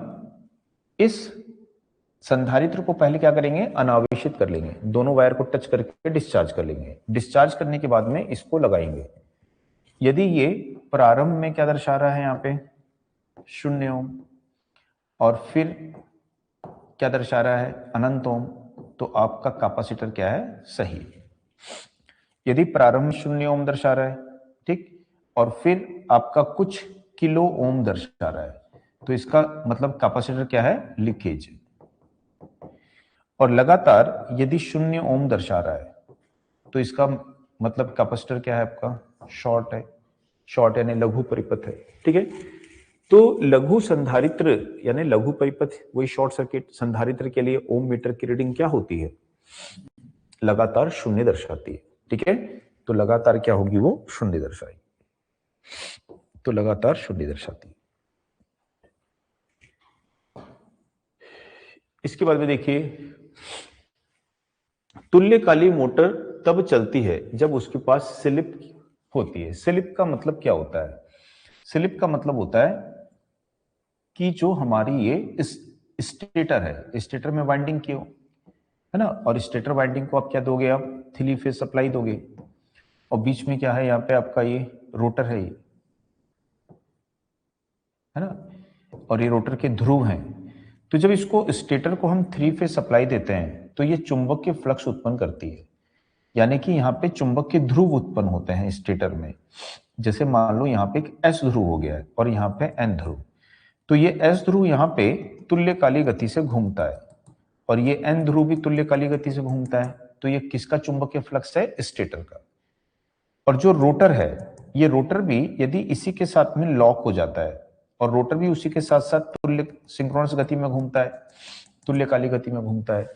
इस संधारित्र को पहले क्या करेंगे, अनावेशित कर लेंगे, दोनों वायर को टच करके डिस्चार्ज कर लेंगे। डिस्चार्ज करने के बाद में इसको लगाएंगे। यदि ये प्रारंभ में क्या दर्शा रहा है यहाँ पे 0 ओम, और फिर क्या दर्शा रहा है अनंत ओम, तो आपका कैपेसिटर क्या है, सही। यदि प्रारंभ 0 ओम दर्शा रहा है, ठीक, और फिर आपका कुछ किलो ओम दर्शा रहा है, तो इसका मतलब कैपेसिटर क्या है, लीकेज। और लगातार यदि 0 ओम दर्शा रहा है तो इसका मतलब कैपेसिटर क्या है आपका, शॉर्ट है। शॉर्ट यानी लघु परिपथ है, ठीक है। तो लघु संधारित्र यानी लघु परिपथ, वही शॉर्ट सर्किट। संधारित्र के लिए ओम मीटर की रीडिंग क्या होती है, लगातार 0 दर्शाती है, ठीक है। तो लगातार क्या होगी, वो 0 दर्शाएगी, तो लगातार 0 दर्शाती है। इसके बाद में देखिए तुल्यकाली मोटर तब चलती है जब उसके पास स्लिप होती है। स्लिप का मतलब क्या होता है, स्लिप का मतलब होता है कि जो हमारी ये स्टेटर है, स्टेटर में वाइंडिंग क्यों है ना, और स्टेटर वाइंडिंग को आप क्या दोगे, आप 3 फेज सप्लाई दोगे, और बीच में क्या है यहाँ पे आपका ये रोटर है, ये है ना, और ये रोटर के ध्रुव हैं। तो जब इसको स्टेटर को हम 3 फेज सप्लाई देते हैं तो ये चुंबक के फ्लक्स उत्पन्न करती है, यानी कि यहाँ पे चुंबक के ध्रुव उत्पन्न होते हैं स्टेटर में। जैसे मान लो यहाँ पे एक एस ध्रुव हो गया है और यहाँ पे एन ध्रुव, तो ये एस ध्रुव यहाँ पे तुल्यकाली गति से घूमता है और ये एन ध्रुव भी तुल्यकाली गति से घूमता है। तो ये किसका चुंबकीय फ्लक्स है, स्टेटर का। और जो रोटर है, ये रोटर भी यदि इसी के साथ में लॉक हो जाता है और रोटर भी उसी के साथ साथ तुल्य सिंक्रोनस गति में घूमता है, तुल्यकाली गति में घूमता है,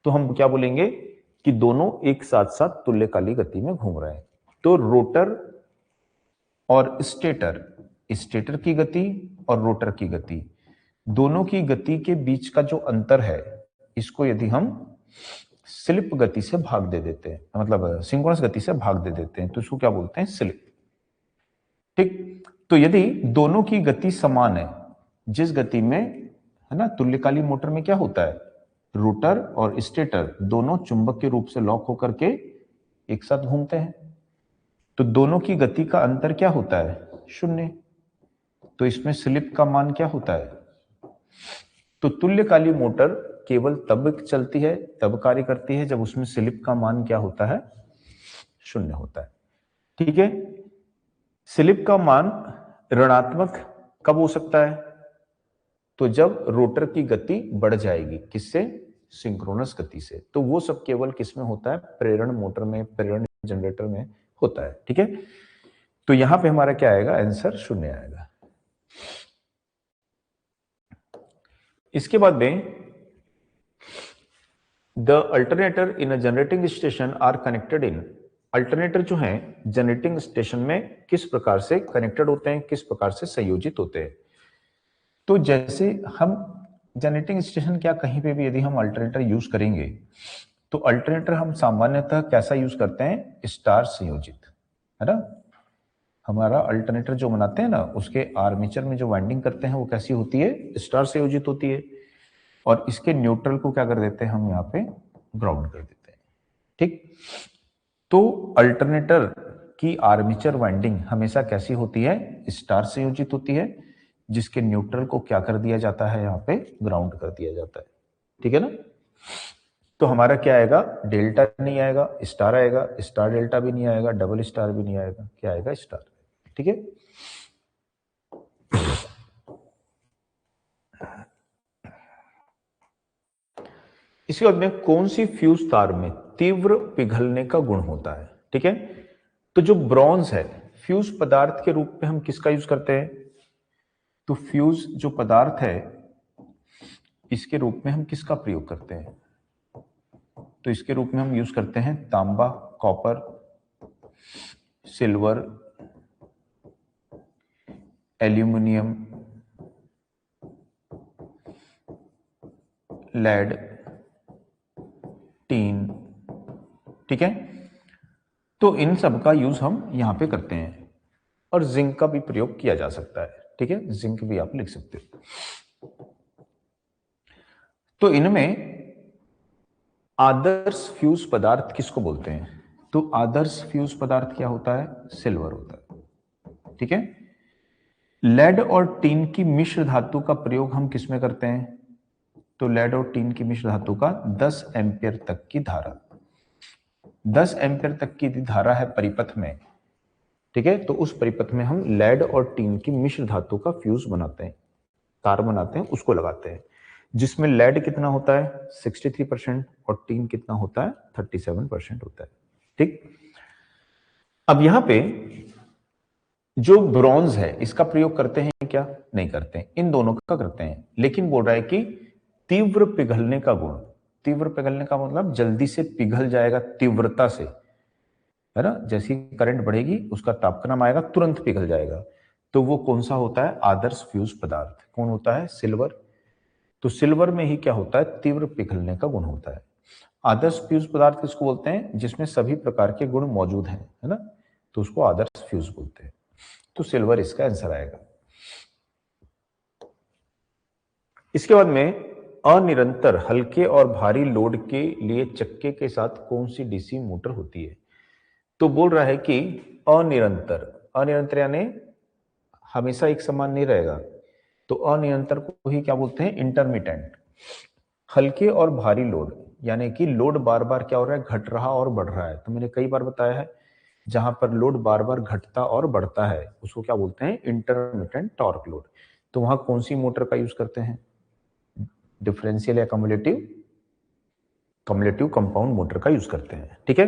तो हम क्या बोलेंगे कि दोनों एक साथ साथ तुल्यकाली गति में घूम रहे हैं। तो रोटर और स्टेटर, स्टेटर की गति और रोटर की गति, दोनों की गति के बीच का जो अंतर है, इसको यदि हम स्लिप गति से भाग दे देते हैं, मतलब सिंक्रोनस गति से भाग दे देते हैं, तो इसको क्या बोलते हैं, स्लिप, ठीक। तो यदि दोनों की गति समान है, जिस गति में है ना, तुल्यकाली मोटर में क्या होता है, रोटर और स्टेटर दोनों चुंबक के रूप से लॉक होकर के एक साथ घूमते हैं, तो दोनों की गति का अंतर क्या होता है, 0। तो इसमें स्लिप का मान क्या होता है, तो तुल्यकाली मोटर केवल तब चलती है, तब कार्य करती है जब उसमें स्लिप का मान क्या होता है, 0 होता है, ठीक है। स्लिप का मान ऋणात्मक कब हो सकता है, तो जब रोटर की गति बढ़ जाएगी, किससे, सिंक्रोनस गति से। तो वो सब केवल किसमें होता है, प्रेरण मोटर में, प्रेरण जनरेटर में होता है, ठीक है। तो यहां पे हमारा क्या आएगा, आंसर 0 आएगा। इसके बाद में the alternator in a generating station are connected in, alternator जो है जनरेटिंग स्टेशन में किस प्रकार से कनेक्टेड होते हैं, किस प्रकार से संयोजित होते हैं। तो जैसे हम जनरेटिंग स्टेशन क्या कहीं पे भी यदि हम अल्टरनेटर यूज करेंगे, तो अल्टरनेटर हम सामान्यतः कैसा यूज करते हैं, स्टार संयोजित, है ना। हमारा अल्टरनेटर जो बनाते हैं ना, उसके आर्मेचर में जो वाइंडिंग करते हैं वो कैसी होती है, स्टार संयोजित होती है, और इसके न्यूट्रल को क्या कर देते हैं हम यहाँ पे, ग्राउंड कर देते हैं, ठीक। तो अल्टरनेटर की आर्मेचर वाइंडिंग हमेशा कैसी होती है, स्टार संयोजित होती है, जिसके न्यूट्रल को क्या कर दिया जाता है, यहाँ पे ग्राउंड कर दिया जाता है, ठीक है ना। तो हमारा क्या आएगा, डेल्टा नहीं आएगा, स्टार आएगा, स्टार डेल्टा भी नहीं आएगा, डबल स्टार भी नहीं आएगा, क्या आएगा, स्टार, ठीक है। इसके बाद में कौन सी फ्यूज तार में तीव्र पिघलने का गुण होता है, ठीक है। तो जो ब्रॉन्ज है फ्यूज पदार्थ के रूप में हम किसका यूज करते हैं? तो फ्यूज जो पदार्थ है इसके रूप में हम किसका प्रयोग करते हैं? तो इसके रूप में हम यूज करते हैं तांबा, copper, silver, aluminium, lead, tin. ठीक है, तो इन सब का यूज हम यहां पे करते हैं, और जिंक का भी प्रयोग किया जा सकता है। ठीक है, जिंक भी आप लिख सकते हो। तो इनमें आदर्श फ्यूज पदार्थ किसको बोलते हैं? तो आदर्श फ्यूज पदार्थ क्या होता है? सिल्वर होता है। ठीक है, लेड और टीन की मिश्र धातु का प्रयोग हम किस में करते हैं? तो लेड और टीन की मिश्र धातु का 10 एम्पियर तक की धारा, 10 एम्पियर तक की धारा है परिपथ में। ठीक है, तो उस परिपथ में हम लेड और टीन की मिश्र धातु का फ्यूज बनाते हैं, तार बनाते हैं, उसको लगाते हैं, जिसमें लेड कितना होता है? 63% और टीन कितना होता है? 37% होता है। ठीक, अब यहां पे जो ब्रॉन्ज है इसका प्रयोग करते हैं क्या? नहीं करते हैं, इन दोनों का करते हैं, लेकिन बोल रहा है कि तीव्र पिघलने का गुण, तीव्र पिघलने का मतलब जल्दी से पिघल जाएगा तीव्रता से, है ना, जैसी करंट बढ़ेगी उसका तापक्रम आएगा, तुरंत पिघल जाएगा। तो वो कौन सा होता है? आदर्श फ्यूज पदार्थ। कौन होता है? सिल्वर। तो सिल्वर में ही क्या होता है? तीव्र पिघलने का गुण होता है। आदर्श फ्यूज पदार्थ किसको बोलते हैं? जिसमें सभी प्रकार के गुण मौजूद हैं, है ना, तो उसको आदर्श फ्यूज बोलते हैं। तो सिल्वर इसका आंसर आएगा। इसके बाद में अनिरंतर हल्के और भारी लोड के लिए चक्के के साथ कौन सी डीसी मोटर होती है? तो बोल रहा है कि अनिरंतर, अनिरंतर यानी हमेशा एक समान नहीं रहेगा, तो अनिरंतर को ही क्या बोलते हैं? इंटरमिटेंट। हल्के और भारी लोड यानी कि लोड बार बार क्या हो रहा है? घट रहा और बढ़ रहा है। तो मैंने कई बार बताया है, जहां पर लोड बार बार घटता और बढ़ता है उसको क्या बोलते हैं? Intermittent torque load. तो वहां कौन सी मोटर का यूज करते हैं? डिफरेंशियल या कम्युलेटिव? कम्युलेटिव कंपाउंड मोटर का यूज करते हैं। ठीक है,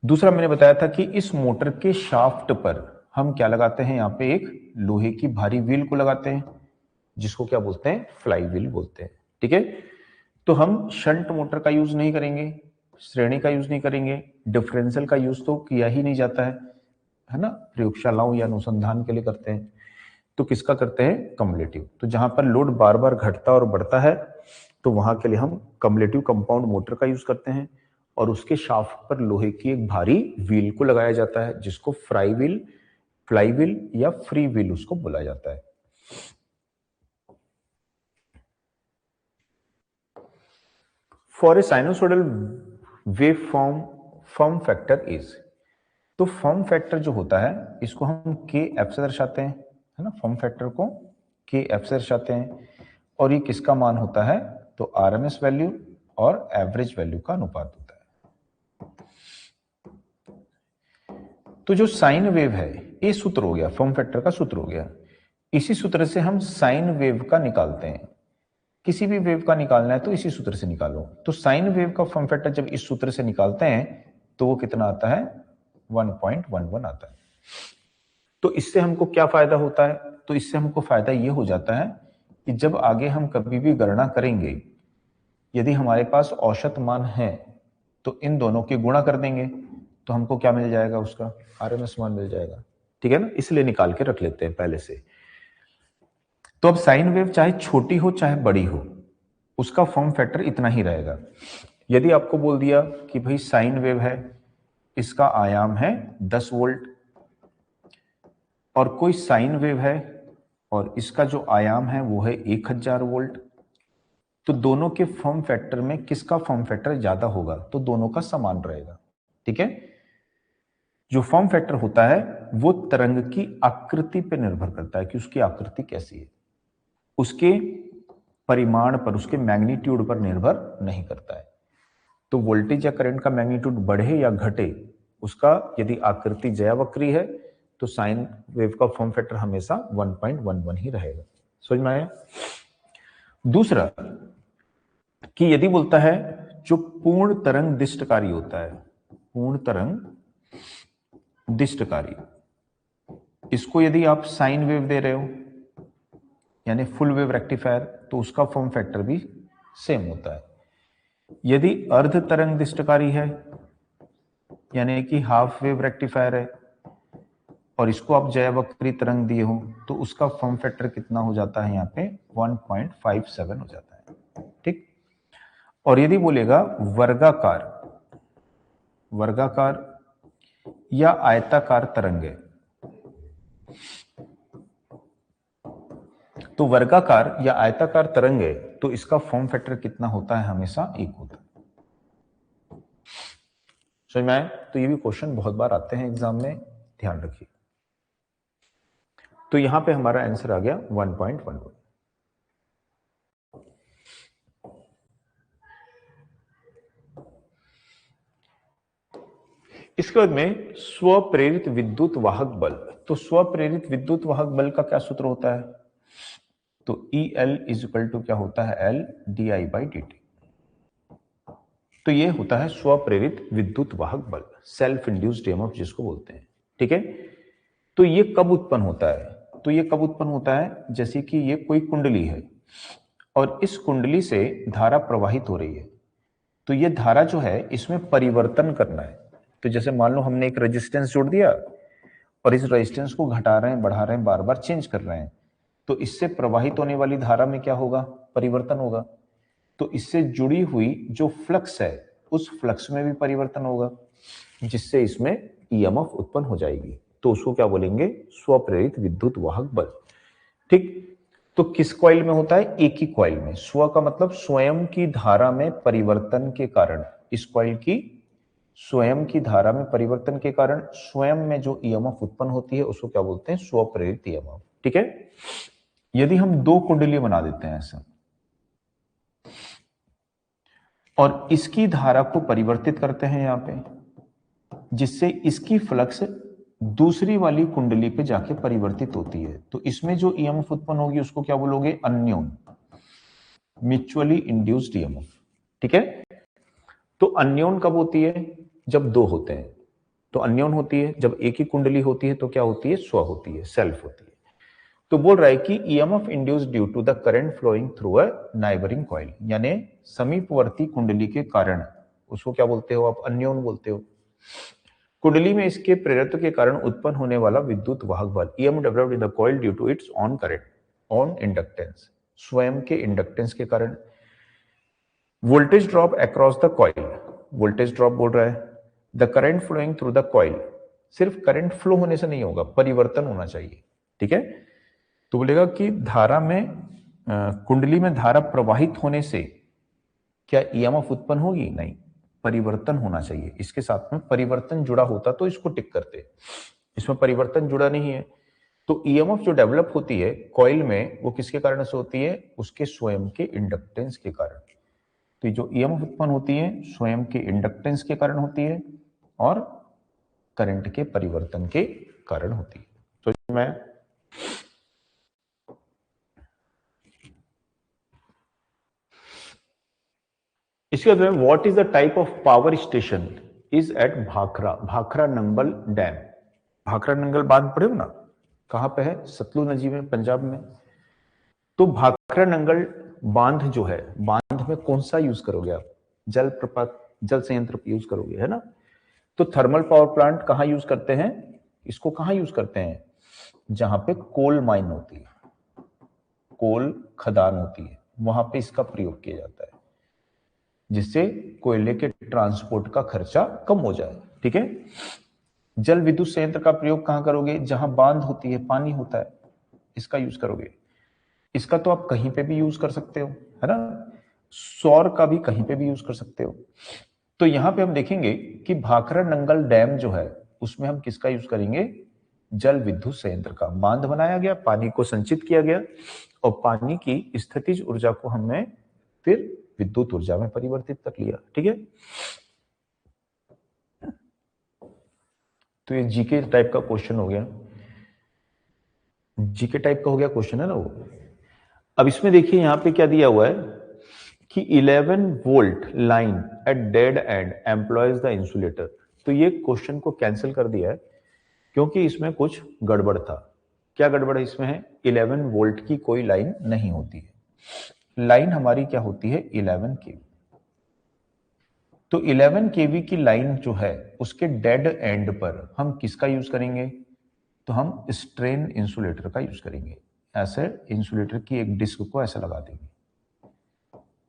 दूसरा मैंने बताया था कि इस मोटर के शाफ्ट पर हम क्या लगाते हैं? यहाँ पे एक लोहे की भारी व्हील को लगाते हैं, जिसको क्या बोलते हैं? फ्लाई व्हील बोलते हैं। ठीक है, तो हम शंट मोटर का यूज नहीं करेंगे, श्रेणी का यूज नहीं करेंगे, डिफरेंशियल का यूज तो किया ही नहीं जाता है ना, प्रयोगशालाओं या अनुसंधान के लिए करते हैं। तो किसका करते हैं? कम्युलेटिव। तो जहां पर लोड बार बार घटता और बढ़ता है तो वहां के लिए हम कम्युलेटिव कंपाउंड मोटर का यूज करते हैं, और उसके शाफ्ट पर लोहे की एक भारी व्हील को लगाया जाता है, जिसको फ्लाई व्हील या फ्री व्हील उसको बोला जाता है। For a sinusoidal wave form factor is, तो फॉर्म फैक्टर जो होता है इसको हम के एफ से दर्शाते हैं, है ना, फॉर्म फैक्टर को के एफ से दर्शाते हैं, और ये किसका मान होता है? तो आरएमएस वैल्यू और एवरेज वैल्यू का अनुपात होता है। तो जो साइन वेव है, ये सूत्र हो गया, फॉर्म फैक्टर का सूत्र हो गया। इसी सूत्र से हम साइन वेव का निकालते हैं। किसी भी वेव का निकालना है तो इसी सूत्र से निकालो। तो साइन वेव का फॉर्म फैक्टर जब इस सूत्र से निकालते हैं तो वो कितना आता है? 1.11 आता है। तो इससे हमको क्या फायदा होता है? तो इससे हमको फायदा ये हो जाता है कि जब आगे हम कभी भी गणना करेंगे, यदि हमारे पास औसत मान है तो इन दोनों की गुणा कर देंगे, तो हमको क्या मिल जाएगा? उसका आरएमएस मान मिल जाएगा। ठीक है ना, इसलिए निकाल के रख लेते हैं पहले से। तो अब साइन वेव चाहे छोटी हो चाहे बड़ी हो, उसका फॉर्म फैक्टर इतना ही रहेगा। यदि आपको बोल दिया कि भाई साइन वेव है, इसका आयाम है 10 वोल्ट, और कोई साइन वेव है और इसका जो आयाम है वो है 1000 वोल्ट, तो दोनों के फॉर्म फैक्टर में किसका फॉर्म फैक्टर ज्यादा होगा? तो दोनों का समान रहेगा। ठीक है, जो फॉर्म फैक्टर होता है वो तरंग की आकृति पर निर्भर करता है कि उसकी आकृति कैसी है, उसके परिमाण पर, उसके मैग्नीट्यूड पर निर्भर नहीं करता है। तो वोल्टेज या करंट का मैग्नीट्यूड बढ़े या घटे, उसका यदि आकृति ज्यावक्री है तो साइन वेव का फॉर्म फैक्टर हमेशा 1.11 ही रहेगा। समझ में आया? दूसरा कि यदि बोलता है जो पूर्ण तरंग दिष्टकारी होता है, पूर्ण तरंग दिष्टकारी, इसको यदि आप साइन वेव दे रहे हो यानी फुल वेव रेक्टिफायर, तो उसका फॉर्म फैक्टर भी सेम होता है। यदि अर्ध तरंग दिष्टकारी है यानी कि हाफ वेव रेक्टिफायर है और इसको आप जयावक्री तरंग दिए हो, तो उसका फॉर्म फैक्टर कितना हो जाता है यहाँ पे 1.57 हो जाता है। ठीक। और यदि बोलेगा वर्गाकार, वर्गाकार या आयताकार तरंग है, तो वर्गाकार या आयताकार तरंग है तो इसका फॉर्म फैक्टर कितना होता है, हमेशा 1 होता है। समझ में आए? तो ये भी क्वेश्चन बहुत बार आते हैं एग्जाम में, ध्यान रखिए। तो यहां पे हमारा आंसर आ गया 1.11। इसके बाद में स्वप्रेरित विद्युत वाहक बल। तो स्वप्रेरित विद्युत वाहक बल का क्या सूत्र होता है? तो EL इज इक्वल टू क्या होता है, L di/dt। तो ये होता है स्वप्रेरित विद्युत वाहक बल, सेल्फ इंड्यूस्ड ईएमएफ जिसको बोलते हैं। ठीक है। तो ये कब उत्पन्न होता है? तो ये कब उत्पन्न होता है, जैसे कि ये कोई कुंडली है और इस कुंडली से धारा प्रवाहित हो रही है, तो ये धारा जो है इसमें परिवर्तन करना है। तो जैसे मान लो हमने एक रेजिस्टेंस जोड़ दिया और इस रेजिस्टेंस को घटा रहे हैं, बढ़ा रहे हैं, बार बार चेंज कर रहे हैं, तो इससे प्रवाहित होने वाली धारा में क्या होगा, परिवर्तन होगा। तो इससे जुड़ी हुई जो फ्लक्स है उस फ्लक्स में भी परिवर्तन होगा, जिससे इसमें ईएमएफ उत्पन्न हो जाएगी। तो उसको क्या बोलेंगे, स्वप्रेरित विद्युत वाहक बल। ठीक। तो किस कॉइल में होता है, एक ही कॉइल में। स्व का मतलब स्वयं की धारा में परिवर्तन के कारण, इस कॉइल की स्वयं की धारा में परिवर्तन के कारण स्वयं में जो ईएमएफ उत्पन्न होती है उसको क्या बोलते हैं, स्वप्रेरित ईएमएफ। ठीक है। यदि हम दो कुंडली बना देते हैं ऐसा और इसकी धारा को परिवर्तित करते हैं यहां पे, जिससे इसकी फ्लक्स दूसरी वाली कुंडली पे जाके परिवर्तित होती है, तो इसमें जो ईएमएफ उत्पन्न होगी उसको क्या बोलोगे, अन्योन, म्यूचुअली इंड्यूस्ड ईएमएफ। ठीक है। तो अन्योन कब होती है, जब दो होते हैं। तो अन्योन होती है जब एक ही कुंडली होती है, तो क्या होती है, स्व होती है, सेल्फ होती है। तो बोल रहा है कि EMF induced due to the current flowing through a neighbouring coil, यानी समीपवर्ती कुंडली के कारण, उसको क्या बोलते हो आप, अन्योन बोलते हो। कुंडली में इसके प्रेरित के कारण उत्पन्न होने वाला विद्युत वाहक बल, EMF developed in the coil due to its own current, own inductance, स्वयं के इंडक्टेंस के कारण। Voltage drop across the coil, voltage drop बोल रहा है, the current flowing through the coil, सिर्फ करंट फ्लो होने से नहीं होगा, परिवर्तन होना चाहिए। ठीक है। तो बोलेगा कि धारा में कुंडली में धारा प्रवाहित होने से क्या ईएमएफ उत्पन्न होगी, नहीं, परिवर्तन होना चाहिए। इसके साथ में परिवर्तन जुड़ा होता तो इसको टिक करते, इसमें परिवर्तन जुड़ा नहीं है। तो ईएमएफ जो डेवलप होती है कॉइल में वो किसके कारण से होती है, उसके स्वयं के इंडक्टेंस के कारण। तो जो ईएमएफ उत्पन्न होती है स्वयं के इंडक्टेंस के कारण होती है और करंट के परिवर्तन के कारण होती है। तो मैं इसके बाद में what is the type of power station is at Bhakra, Bhakra Nangal dam. Bhakra Nangal बांध पड़े हो ना, कहां पे है, सतलुज नदी में, पंजाब में। तो भाखरा नंगल बांध जो है, बांध में कौन सा यूज करोगे आप, जल प्रपात, जल संयंत्र यूज करोगे, है ना। तो थर्मल पावर प्लांट कहां यूज करते हैं, इसको कहां यूज करते हैं, जहां पे कोल माइन होती है, कोल खदान होती है, वहां पे इसका प्रयोग किया जाता है, जिससे कोयले के ट्रांसपोर्ट का खर्चा कम हो जाए। ठीक है। जल विद्युत संयंत्र का प्रयोग कहां करोगे, जहां बांध होती है, पानी होता है, इसका यूज करोगे। इसका तो आप कहीं पे भी यूज कर सकते हो, है ना। सौर का भी कहीं पे भी यूज कर सकते हो। तो यहां पे हम देखेंगे कि भाखरा नंगल डैम जो है उसमें हम किसका यूज करेंगे, जल विद्युत संयंत्र का। बांध बनाया गया, पानी को संचित किया गया और पानी की स्थितिज ऊर्जा को हमने फिर विद्युत ऊर्जा में परिवर्तित कर लिया। ठीक है। तो ये जीके टाइप का क्वेश्चन हो गया, जीके टाइप का हो गया क्वेश्चन, है ना वो। अब इसमें देखिए यहां पे क्या दिया हुआ है कि 11 volt line at dead and employees the insulator. तो ये क्वेश्चन को कैंसिल कर दिया है, क्योंकि इसमें कुछ गड़बड़ था। क्या गड़बड़ है इसमें है? 11 वोल्ट की कोई लाइन नहीं होती है। लाइन हमारी क्या होती है? 11 केवी। तो 11 केवी की लाइन जो है उसके डेड एंड पर हम किसका यूज करेंगे? तो हम स्ट्रेन इंसुलेटर का यूज करेंगे। ऐसे इंसुलेटर की एक डिस्क को ऐसे लगा देंगे।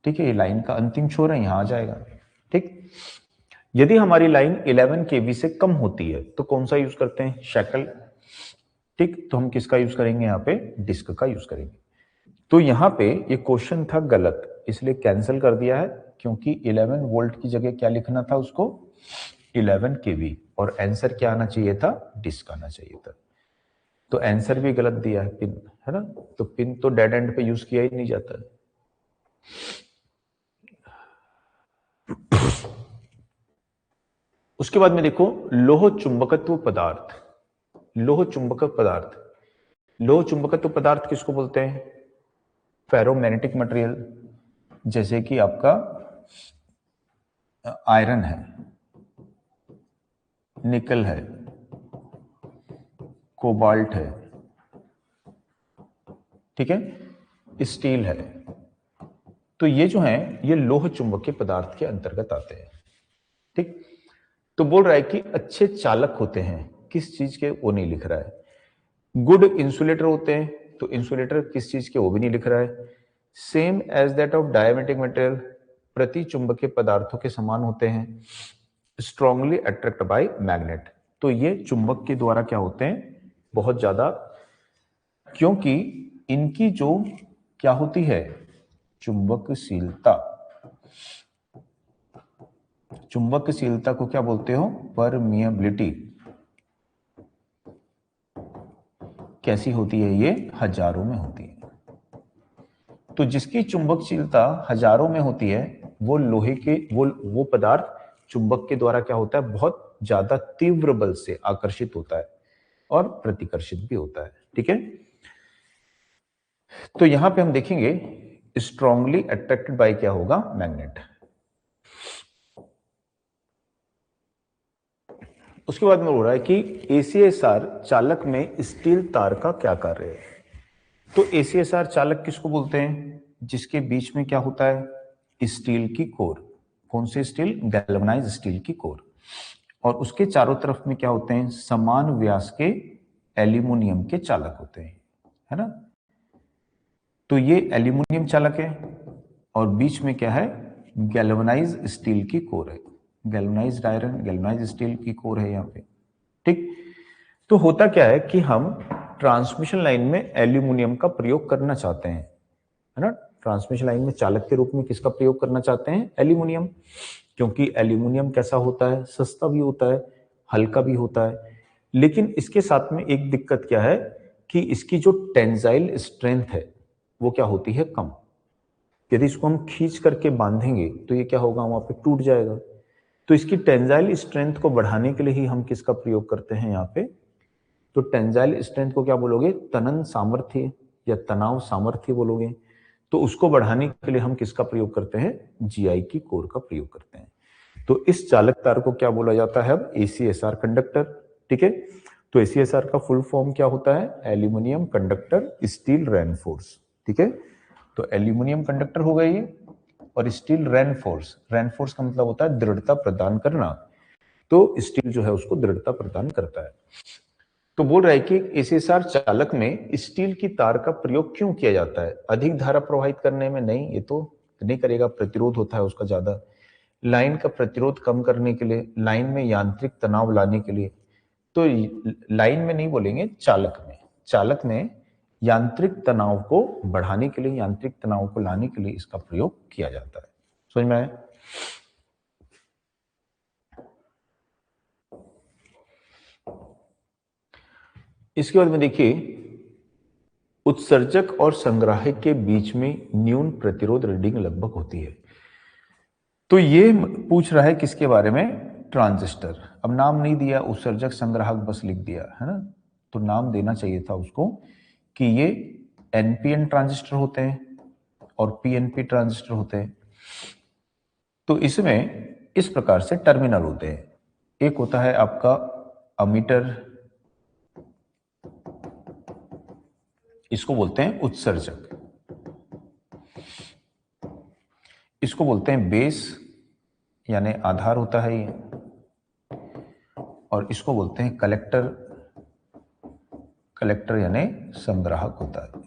ठीक है, ये लाइन का अंतिम छोर है, यहां आ जाएगा। ठीक, यदि हमारी लाइन 11 केवी से कम होती है तो कौन सा यूज करते हैं? शैकल। ठीक, तो हम किसका यूज करेंगे? यहाँ पे डिस्क का यूज करेंगे। तो यहाँ पे ये क्वेश्चन था गलत, इसलिए कैंसिल कर दिया है, क्योंकि 11 वोल्ट की जगह क्या लिखना था उसको? 11 केवी, और आंसर क्या आना चाहिए था? डिस्क आना चाहिए था। तो आंसर भी गलत दिया है, पिन, है ना? तो पिन तो डेड एंड पे यूज किया ही नहीं जाता है। उसके बाद में देखो, लोह चुंबकत्व पदार्थ। लोह चुंबक पदार्थ, लोह चुंबकत्व पदार्थ किसको बोलते हैं? फेरोमैग्नेटिक मटेरियल, जैसे कि आपका आयरन है, निकल है, कोबाल्ट है, ठीक है, स्टील है। तो ये जो है ये लोह चुंबकीय पदार्थ के अंतर्गत आते हैं। ठीक, तो बोल रहा है कि अच्छे चालक होते हैं, किस चीज के वो नहीं लिख रहा है। गुड इंसुलेटर होते हैं, तो इंसुलेटर किस चीज के वो भी नहीं लिख रहा है। Same as that of diamagnetic material, प्रति चुंबकीय पदार्थों के समान होते हैं। स्ट्रांगली अट्रैक्ट बाय मैग्नेट, तो ये चुंबक के द्वारा क्या होते हैं? बहुत ज्यादा, क्योंकि इनकी जो क्या होती है? चुंबकशीलता। चुंबकशीलता को क्या बोलते हो? परमिएबिलिटी। कैसी होती है ये? हजारों में होती है। तो जिसकी चुंबकशीलता हजारों में होती है, वो लोहे के वो पदार्थ चुंबक के द्वारा क्या होता है? बहुत ज्यादा तीव्र बल से आकर्षित होता है और प्रतिकर्षित भी होता है। ठीक है, तो यहां पे हम देखेंगे स्ट्रांगली अट्रैक्टेड बाय क्या होगा? मैग्नेट। उसके बाद में हो रहा है कि एसीएसआर चालक में स्टील तार का क्या कार्य है। तो एसीएसआर चालक किसको बोलते हैं? जिसके बीच में क्या होता है? स्टील की कोर। कौन से स्टील? गैल्वेनाइज्ड स्टील की कोर। और उसके चारों तरफ में क्या होते हैं? समान व्यास के एल्यूमिनियम के चालक होते हैं, है ना? तो ये एल्यूमिनियम चालक है और बीच में क्या है? गैल्वेनाइज्ड स्टील की कोर है। गैल्वेनाइज्ड आयरन, गैल्वेनाइज्ड स्टील की कोर है यहाँ पे। ठीक, तो होता क्या है कि हम ट्रांसमिशन लाइन में एल्यूमिनियम का प्रयोग करना चाहते हैं, है ना? ट्रांसमिशन लाइन में चालक के रूप में किसका प्रयोग करना चाहते हैं? एल्यूमिनियम। क्योंकि एल्यूमिनियम कैसा होता है? सस्ता भी होता है, हल्का भी होता है। लेकिन इसके साथ में एक दिक्कत क्या है कि इसकी जो टेंजाइल स्ट्रेंथ है वो क्या होती है? कम। यदि इसको हम खींच करके बांधेंगे तो ये क्या होगा? वहां पे टूट जाएगा। तो इसकी टेंजाइल स्ट्रेंथ को बढ़ाने के लिए ही हम किसका प्रयोग करते हैं यहाँ पे? तो टेंजाइल स्ट्रेंथ को क्या बोलोगे? तनन सामर्थ्य या तनाव सामर्थ्य बोलोगे। तो उसको बढ़ाने के लिए हम किसका प्रयोग करते हैं? जीआई की कोर का प्रयोग करते हैं। तो इस चालक तार को क्या बोला जाता है? अब एसीएसआर कंडक्टर। ठीक है, तो एसीएसआर का फुल फॉर्म क्या होता है? Aluminium conductor steel reinforce. ठीक है, तो एल्यूमिनियम कंडक्टर हो गई ये, और स्टील रेनफोर्स। रेनफोर्स का मतलब होता है दृढ़ता प्रदान करना। तो स्टील जो है उसको दृढ़ता प्रदान करता है। तो बोल रहा है कि एसीएसआर चालक में स्टील की तार का प्रयोग क्यों किया जाता है? अधिक धारा प्रवाहित करने में? नहीं, ये तो नहीं करेगा, प्रतिरोध होता है उसका ज्यादा। लाइन का प्रतिरोध कम करने के लिए, लाइन में यांत्रिक तनाव लाने के लिए। तो लाइन में नहीं बोलेंगे, चालक में। चालक में यांत्रिक तनाव को बढ़ाने के लिए, यांत्रिक तनाव को लाने के लिए इसका प्रयोग किया जाता है। समझ में आया? इसके बाद में देखिए, उत्सर्जक और संग्राहक के बीच में न्यून प्रतिरोध रीडिंग लगभग होती है। तो ये पूछ रहा है किसके बारे में? ट्रांजिस्टर। अब नाम नहीं दिया, उत्सर्जक संग्राहक बस लिख दिया, है ना? तो नाम देना चाहिए था उसको कि ये एनपीएन ट्रांजिस्टर होते हैं और पीएनपी ट्रांजिस्टर होते हैं। तो इसमें इस प्रकार से टर्मिनल होते हैं। एक होता है आपका अमीटर, इसको बोलते हैं उत्सर्जक, इसको बोलते हैं बेस यानी आधार होता है ये, और इसको बोलते हैं कलेक्टर, कलेक्टर यानी संग्राहक होता है।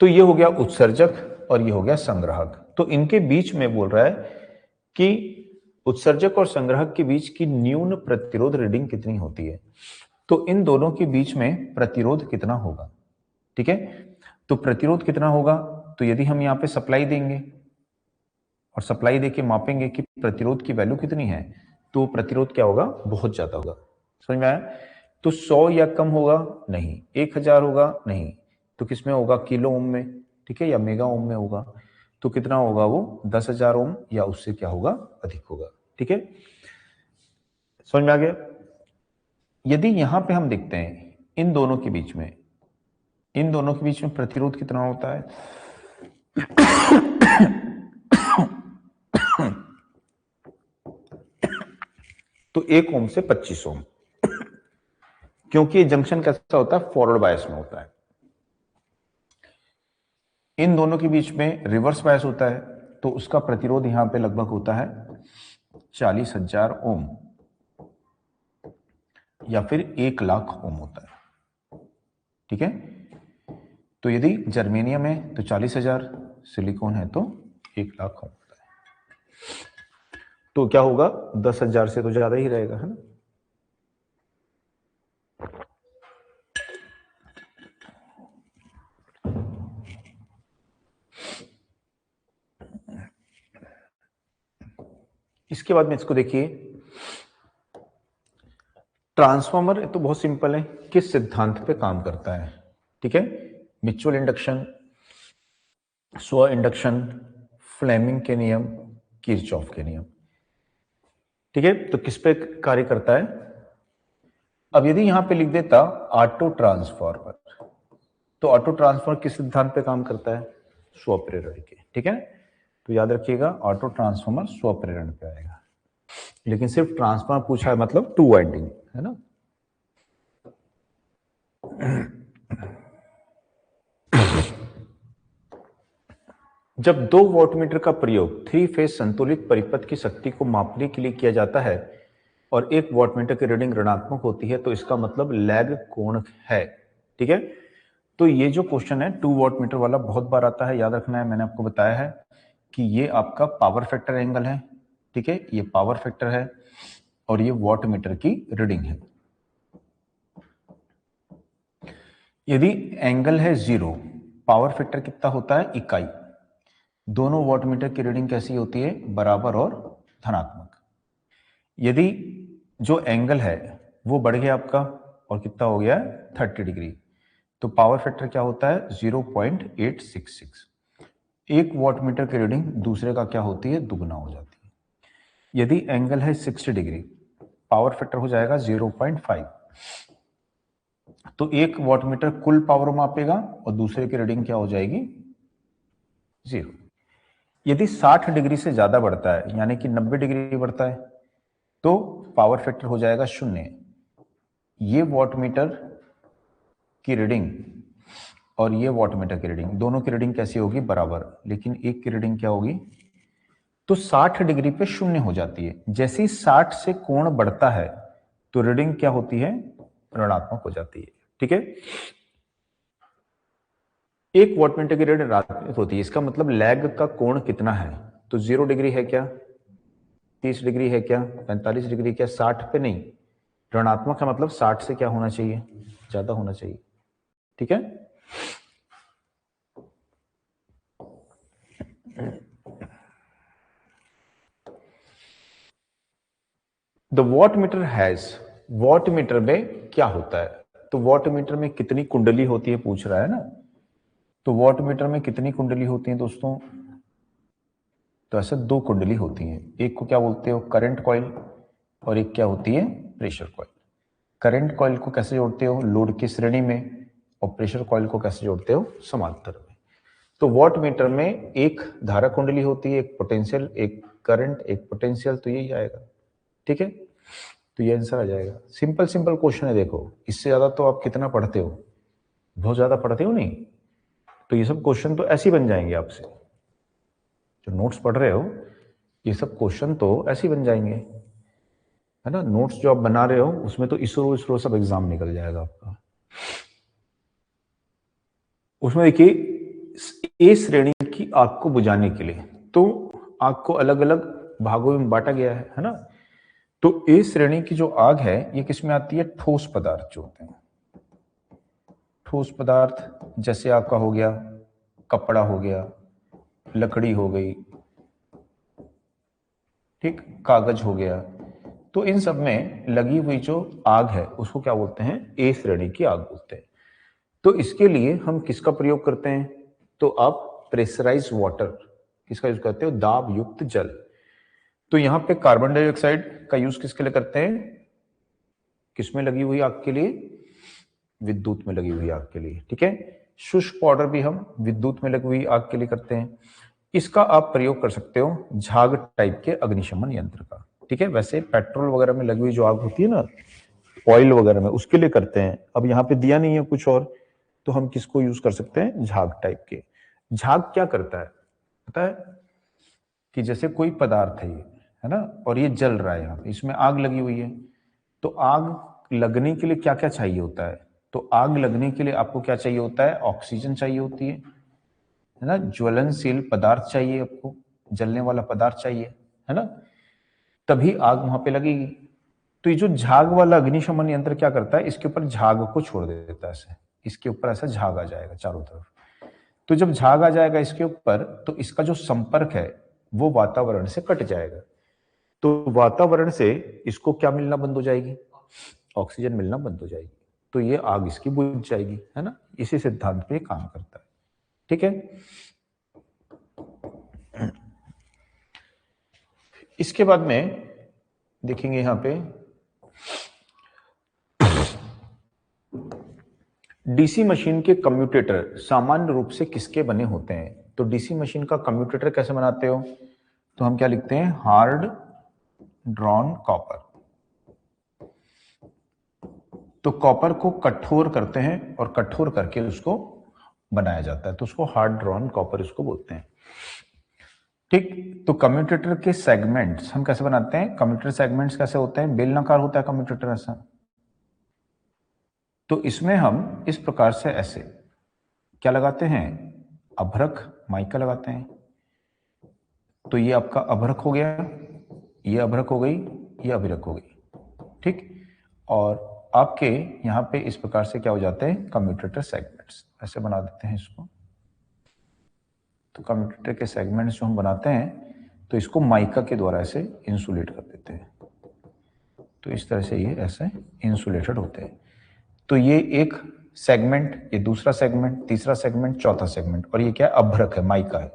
तो ये हो गया उत्सर्जक और ये हो गया संग्राहक। तो इनके बीच में बोल रहा है कि उत्सर्जक और संग्राहक के बीच की न्यून प्रतिरोध रीडिंग कितनी होती है। तो इन दोनों के बीच में प्रतिरोध कितना होगा, ठीक है। तो प्रतिरोध कितना होगा, तो यदि हम यहाँ पे सप्लाई देंगे और सप्लाई देके मापेंगे कि प्रतिरोध की वैल्यू कितनी है, तो प्रतिरोध क्या होगा, बहुत ज्यादा होगा। समझ में आया। तो 100 या कम होगा नहीं, 1000 होगा नहीं, तो किसमें होगा, किलो ओम में, ठीक है, या मेगा ओम में होगा। तो कितना होगा वो, 10,000 ओम या उससे क्या होगा, अधिक होगा, ठीक है। समझ में आ गया। यदि यहां पे हम देखते हैं इन दोनों के बीच में, इन दोनों के बीच में प्रतिरोध कितना होता है, तो 1 ओम से 25 ओम, क्योंकि ये जंक्शन कैसा होता है, फॉरवर्ड बायस में होता है। इन दोनों के बीच में रिवर्स बायस होता है, तो उसका प्रतिरोध यहां पे लगभग होता है 40,000 ओम या फिर 1,00,000 ओम होता है, ठीक है। तो यदि जर्मेनियम है तो 40,000, सिलिकॉन है तो 1,00,000 ओम होता है। तो क्या होगा, 10,000 से तो ज्यादा ही रहेगा, है ना। इसके बाद में इसको देखिए, ट्रांसफार्मर तो बहुत सिंपल है, किस सिद्धांत पे काम करता है, ठीक है। म्यूचुअल इंडक्शन, स्व इंडक्शन, फ्लेमिंग के नियम, किरचॉफ के नियम, ठीक है। तो किस पे कार्य करता है। अब यदि यहां पे लिख देता ऑटो ट्रांसफार्मर, तो ऑटो ट्रांसफार्मर किस सिद्धांत पे काम करता है, स्वप्रेरण के, ठीक है। तो याद रखिएगा ऑटो ट्रांसफार्मर स्वप्रेरण पे आएगा, लेकिन सिर्फ ट्रांसफार्मर पूछा है मतलब 2 वाइंडिंग, है ना। जब 2 वॉटमीटर का प्रयोग 3 फेज संतुलित परिपथ की शक्ति को मापने के लिए किया जाता है और 1 वॉटमीटर की रीडिंग ऋणात्मक होती है, तो इसका मतलब लैग कोण है, ठीक है। तो ये जो क्वेश्चन है 2 वॉटमीटर वाला बहुत बार आता है, याद रखना है, मैंने आपको बताया है कि ये आपका पावर फैक्टर एंगल है, ठीक है, ये पावर फैक्टर है और ये वॉटमीटर की रीडिंग है। यदि एंगल है 0, पावर फैक्टर कितना होता है, इकाई, दोनों वॉटमीटर की रीडिंग कैसी होती है, बराबर और धनात्मक। यदि जो एंगल है वो बढ़ गया आपका और कितना हो गया 30 डिग्री, तो पावर फैक्टर क्या होता है 0.866। एक वॉटमीटर की रीडिंग दूसरे का क्या होती है, दुगना हो जाती है। यदि एंगल है 60 डिग्री, पावर फैक्टर हो जाएगा 0.5। तो एक वॉटमीटर कुल पावर मापेगा और दूसरे की रीडिंग क्या हो जाएगी, 0। यदि 60 डिग्री से ज्यादा बढ़ता है, यानी कि 90 डिग्री बढ़ता है, तो पावर फैक्टर हो जाएगा 0। ये वॉटमीटर की रीडिंग और ये वॉटमीटर की रीडिंग, दोनों की रीडिंग कैसी होगी, बराबर, लेकिन एक की रीडिंग क्या होगी, तो 60 डिग्री पे 0 हो जाती है। जैसे ही 60 से कोण बढ़ता है तो रीडिंग क्या होती है, ऋणात्मक हो जाती है, ठीक है। 1 वॉटमीटर की रीडिंग ऋणात्मक होती है, इसका मतलब लैग का कोण कितना है, तो 0 डिग्री है क्या, 30 डिग्री है क्या, 45 डिग्री क्या, 60 पे नहीं, ऋणात्मक का मतलब 60 से क्या होना चाहिए, ज्यादा होना चाहिए, ठीक है। द वॉटमीटर हैज, वॉटमीटर में क्या होता है, तो वॉटमीटर में कितनी कुंडली होती है पूछ रहा है ना। तो वॉटमीटर में कितनी कुंडली होती है दोस्तों, तो ऐसे 2 कुंडली होती हैं, एक को क्या बोलते हो करंट कॉइल और एक क्या होती है प्रेशर कॉइल। करंट कॉइल को कैसे जोड़ते हो, लोड की श्रेणी में, और प्रेशर कॉइल को कैसे जोड़ते हो, समांतर में। तो वॉटमीटर में एक धारा कुंडली होती है, एक पोटेंशियल, एक करंट, एक पोटेंशियल, तो यही आएगा, ठीक है। तो तो ये आंसर आ जाएगा। सिंपल सिंपल क्वेश्चन है, देखो इससे ज्यादा तो आप कितना पढ़ते हो, बहुत ज्यादा पढ़ते हो नहीं, तो ये सब क्वेश्चन तो ऐसे ही बन जाएंगे आपसे, जो नोट्स पढ़ रहे हो ये सब क्वेश्चन तो ऐसे ही बन जाएंगे, है ना। नोट्स जो आप बना रहे हो उसमें तो इसरो इसरो सब एग्जाम निकल जाएगा आपका। उसमें देखिए ए श्रेणी की आग को बुझाने के लिए, तो आग को अलग अलग भागों में बांटा गया है ना। तो ए श्रेणी की जो आग है ये किस में आती है, ठोस पदार्थ जो होते हैं, ठोस पदार्थ जैसे आपका हो गया कपड़ा हो गया, लकड़ी हो गई, ठीक, कागज हो गया, तो इन सब में लगी हुई जो आग है उसको क्या बोलते हैं, ए श्रेणी की आग बोलते हैं। तो इसके लिए हम किसका प्रयोग करते हैं, तो आप प्रेशराइज वाटर किसका यूज करते हो, दाब युक्त जल। तो यहां पे कार्बन डाइऑक्साइड का यूज किसके लिए करते हैं, किसमें लगी हुई आग के लिए, विद्युत में लगी हुई आग के लिए, ठीक है। शुष्क पाउडर भी हम विद्युत में लगी हुई आग के लिए करते हैं। इसका आप प्रयोग कर सकते हो झाग टाइप के अग्निशमन यंत्र का, ठीक है। वैसे पेट्रोल वगैरह में लगी हुई जो आग होती है ना, ऑयल वगैरह में, उसके लिए करते हैं। अब यहाँ पे दिया नहीं है कुछ और, तो हम किसको यूज कर सकते हैं, झाग टाइप के। झाग क्या करता है पता है, कि जैसे कोई पदार्थ है ये, है ना, और ये जल रहा है, यहाँ पे इसमें आग लगी हुई है, तो आग लगने के लिए क्या क्या चाहिए होता है, तो आग लगने के लिए आपको क्या चाहिए होता है, ऑक्सीजन चाहिए होती है ना, ज्वलनशील पदार्थ चाहिए आपको, जलने वाला पदार्थ चाहिए, है ना, तभी आग वहां पे लगेगी। तो ये जो झाग वाला अग्निशमन यंत्र क्या करता है, इसके ऊपर झाग को छोड़ देता है, ऐसे इसके ऊपर ऐसा झाग आ जाएगा चारों तरफ। तो जब झाग आ जाएगा इसके ऊपर, तो इसका जो संपर्क है वो वातावरण से कट जाएगा, तो वातावरण से इसको क्या मिलना बंद हो जाएगी, ऑक्सीजन मिलना बंद हो जाएगी, तो ये आग इसकी बुझ जाएगी, है ना। इसी सिद्धांत पे काम करता है, ठीक है। इसके बाद में देखेंगे यहां पे डीसी मशीन के कम्यूटेटर सामान्य रूप से किसके बने होते हैं, तो डीसी मशीन का कम्यूटेटर कैसे बनाते हो, तो हम क्या लिखते हैं, हार्ड ड्रॉन कॉपर। तो कॉपर को कठोर करते हैं और कठोर करके उसको बनाया जाता है, तो उसको हार्ड ड्रॉन कॉपर उसको बोलते हैं, ठीक। तो कम्यूटेटर के सेगमेंट्स हम कैसे बनाते हैं, कम्यूटेटर सेगमेंट्स कैसे होते हैं, बेलनाकार होता है कम्यूटेटर ऐसा, तो इसमें हम इस प्रकार से ऐसे क्या लगाते हैं, अभ्रक माइका लगाते हैं। तो ये आपका अभ्रक हो गया, ये अभ्रक हो गई, ये अभिरक हो गई, ठीक। और आपके यहां पे इस प्रकार से क्या हो जाते हैं, कम्यूटेटर सेगमेंट्स ऐसे बना देते हैं इसको। तो कम्यूटेटर के सेगमेंट्स जो हम बनाते हैं, तो इसको माइका के द्वारा ऐसे इंसुलेट कर देते हैं, तो इस तरह से ये ऐसे इंसुलेटेड होते हैं। तो ये एक सेगमेंट, ये दूसरा सेगमेंट, तीसरा सेगमेंट, चौथा सेगमेंट, और ये क्या है, अभ्रक है, माइका है।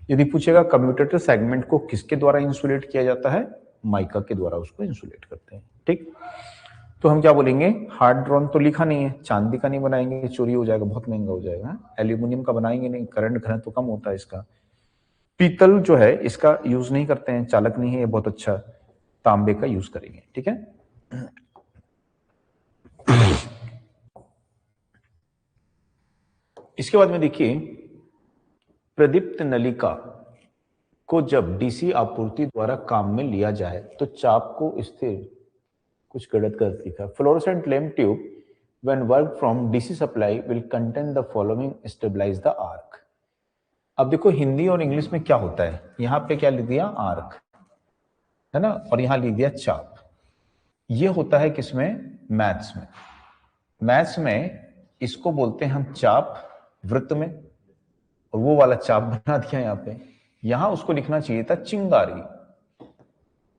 यदि पूछेगा कम्यूटेटर सेगमेंट को किसके द्वारा इंसुलेट किया जाता है, माइका के द्वारा उसको इंसुलेट करते हैं, ठीक। तो हम क्या बोलेंगे, हार्ड ड्रॉन तो लिखा नहीं है, चांदी का नहीं बनाएंगे, चोरी हो जाएगा, बहुत महंगा हो जाएगा। एल्यूमिनियम का बनाएंगे नहीं, करंट घनत्व तो कम होता है इसका। पीतल जो है इसका यूज नहीं करते हैं, चालक नहीं है ये बहुत अच्छा, तांबे का यूज करेंगे, ठीक है। इसके बाद में देखिए, प्रदीप्त नलिका को जब डीसी आपूर्ति द्वारा काम में लिया जाए तो चाप को स्थिर, कुछ गलत कर दिखा, fluorescent lamp tube when work from DC supply will contain the following stabilize the arc. अब देखो हिंदी और इंग्लिश में क्या होता है, यहां पे क्या लिख दिया, आर्क, है ना, और यहां लिख दिया चाप। ये होता है किसमें, मैथ्स में। मैथ्स में इसको बोलते हैं हम चाप वृत्त में, और वो वाला चाप बना दिया यहाँ पे। यहां उसको लिखना चाहिए था चिंगारी।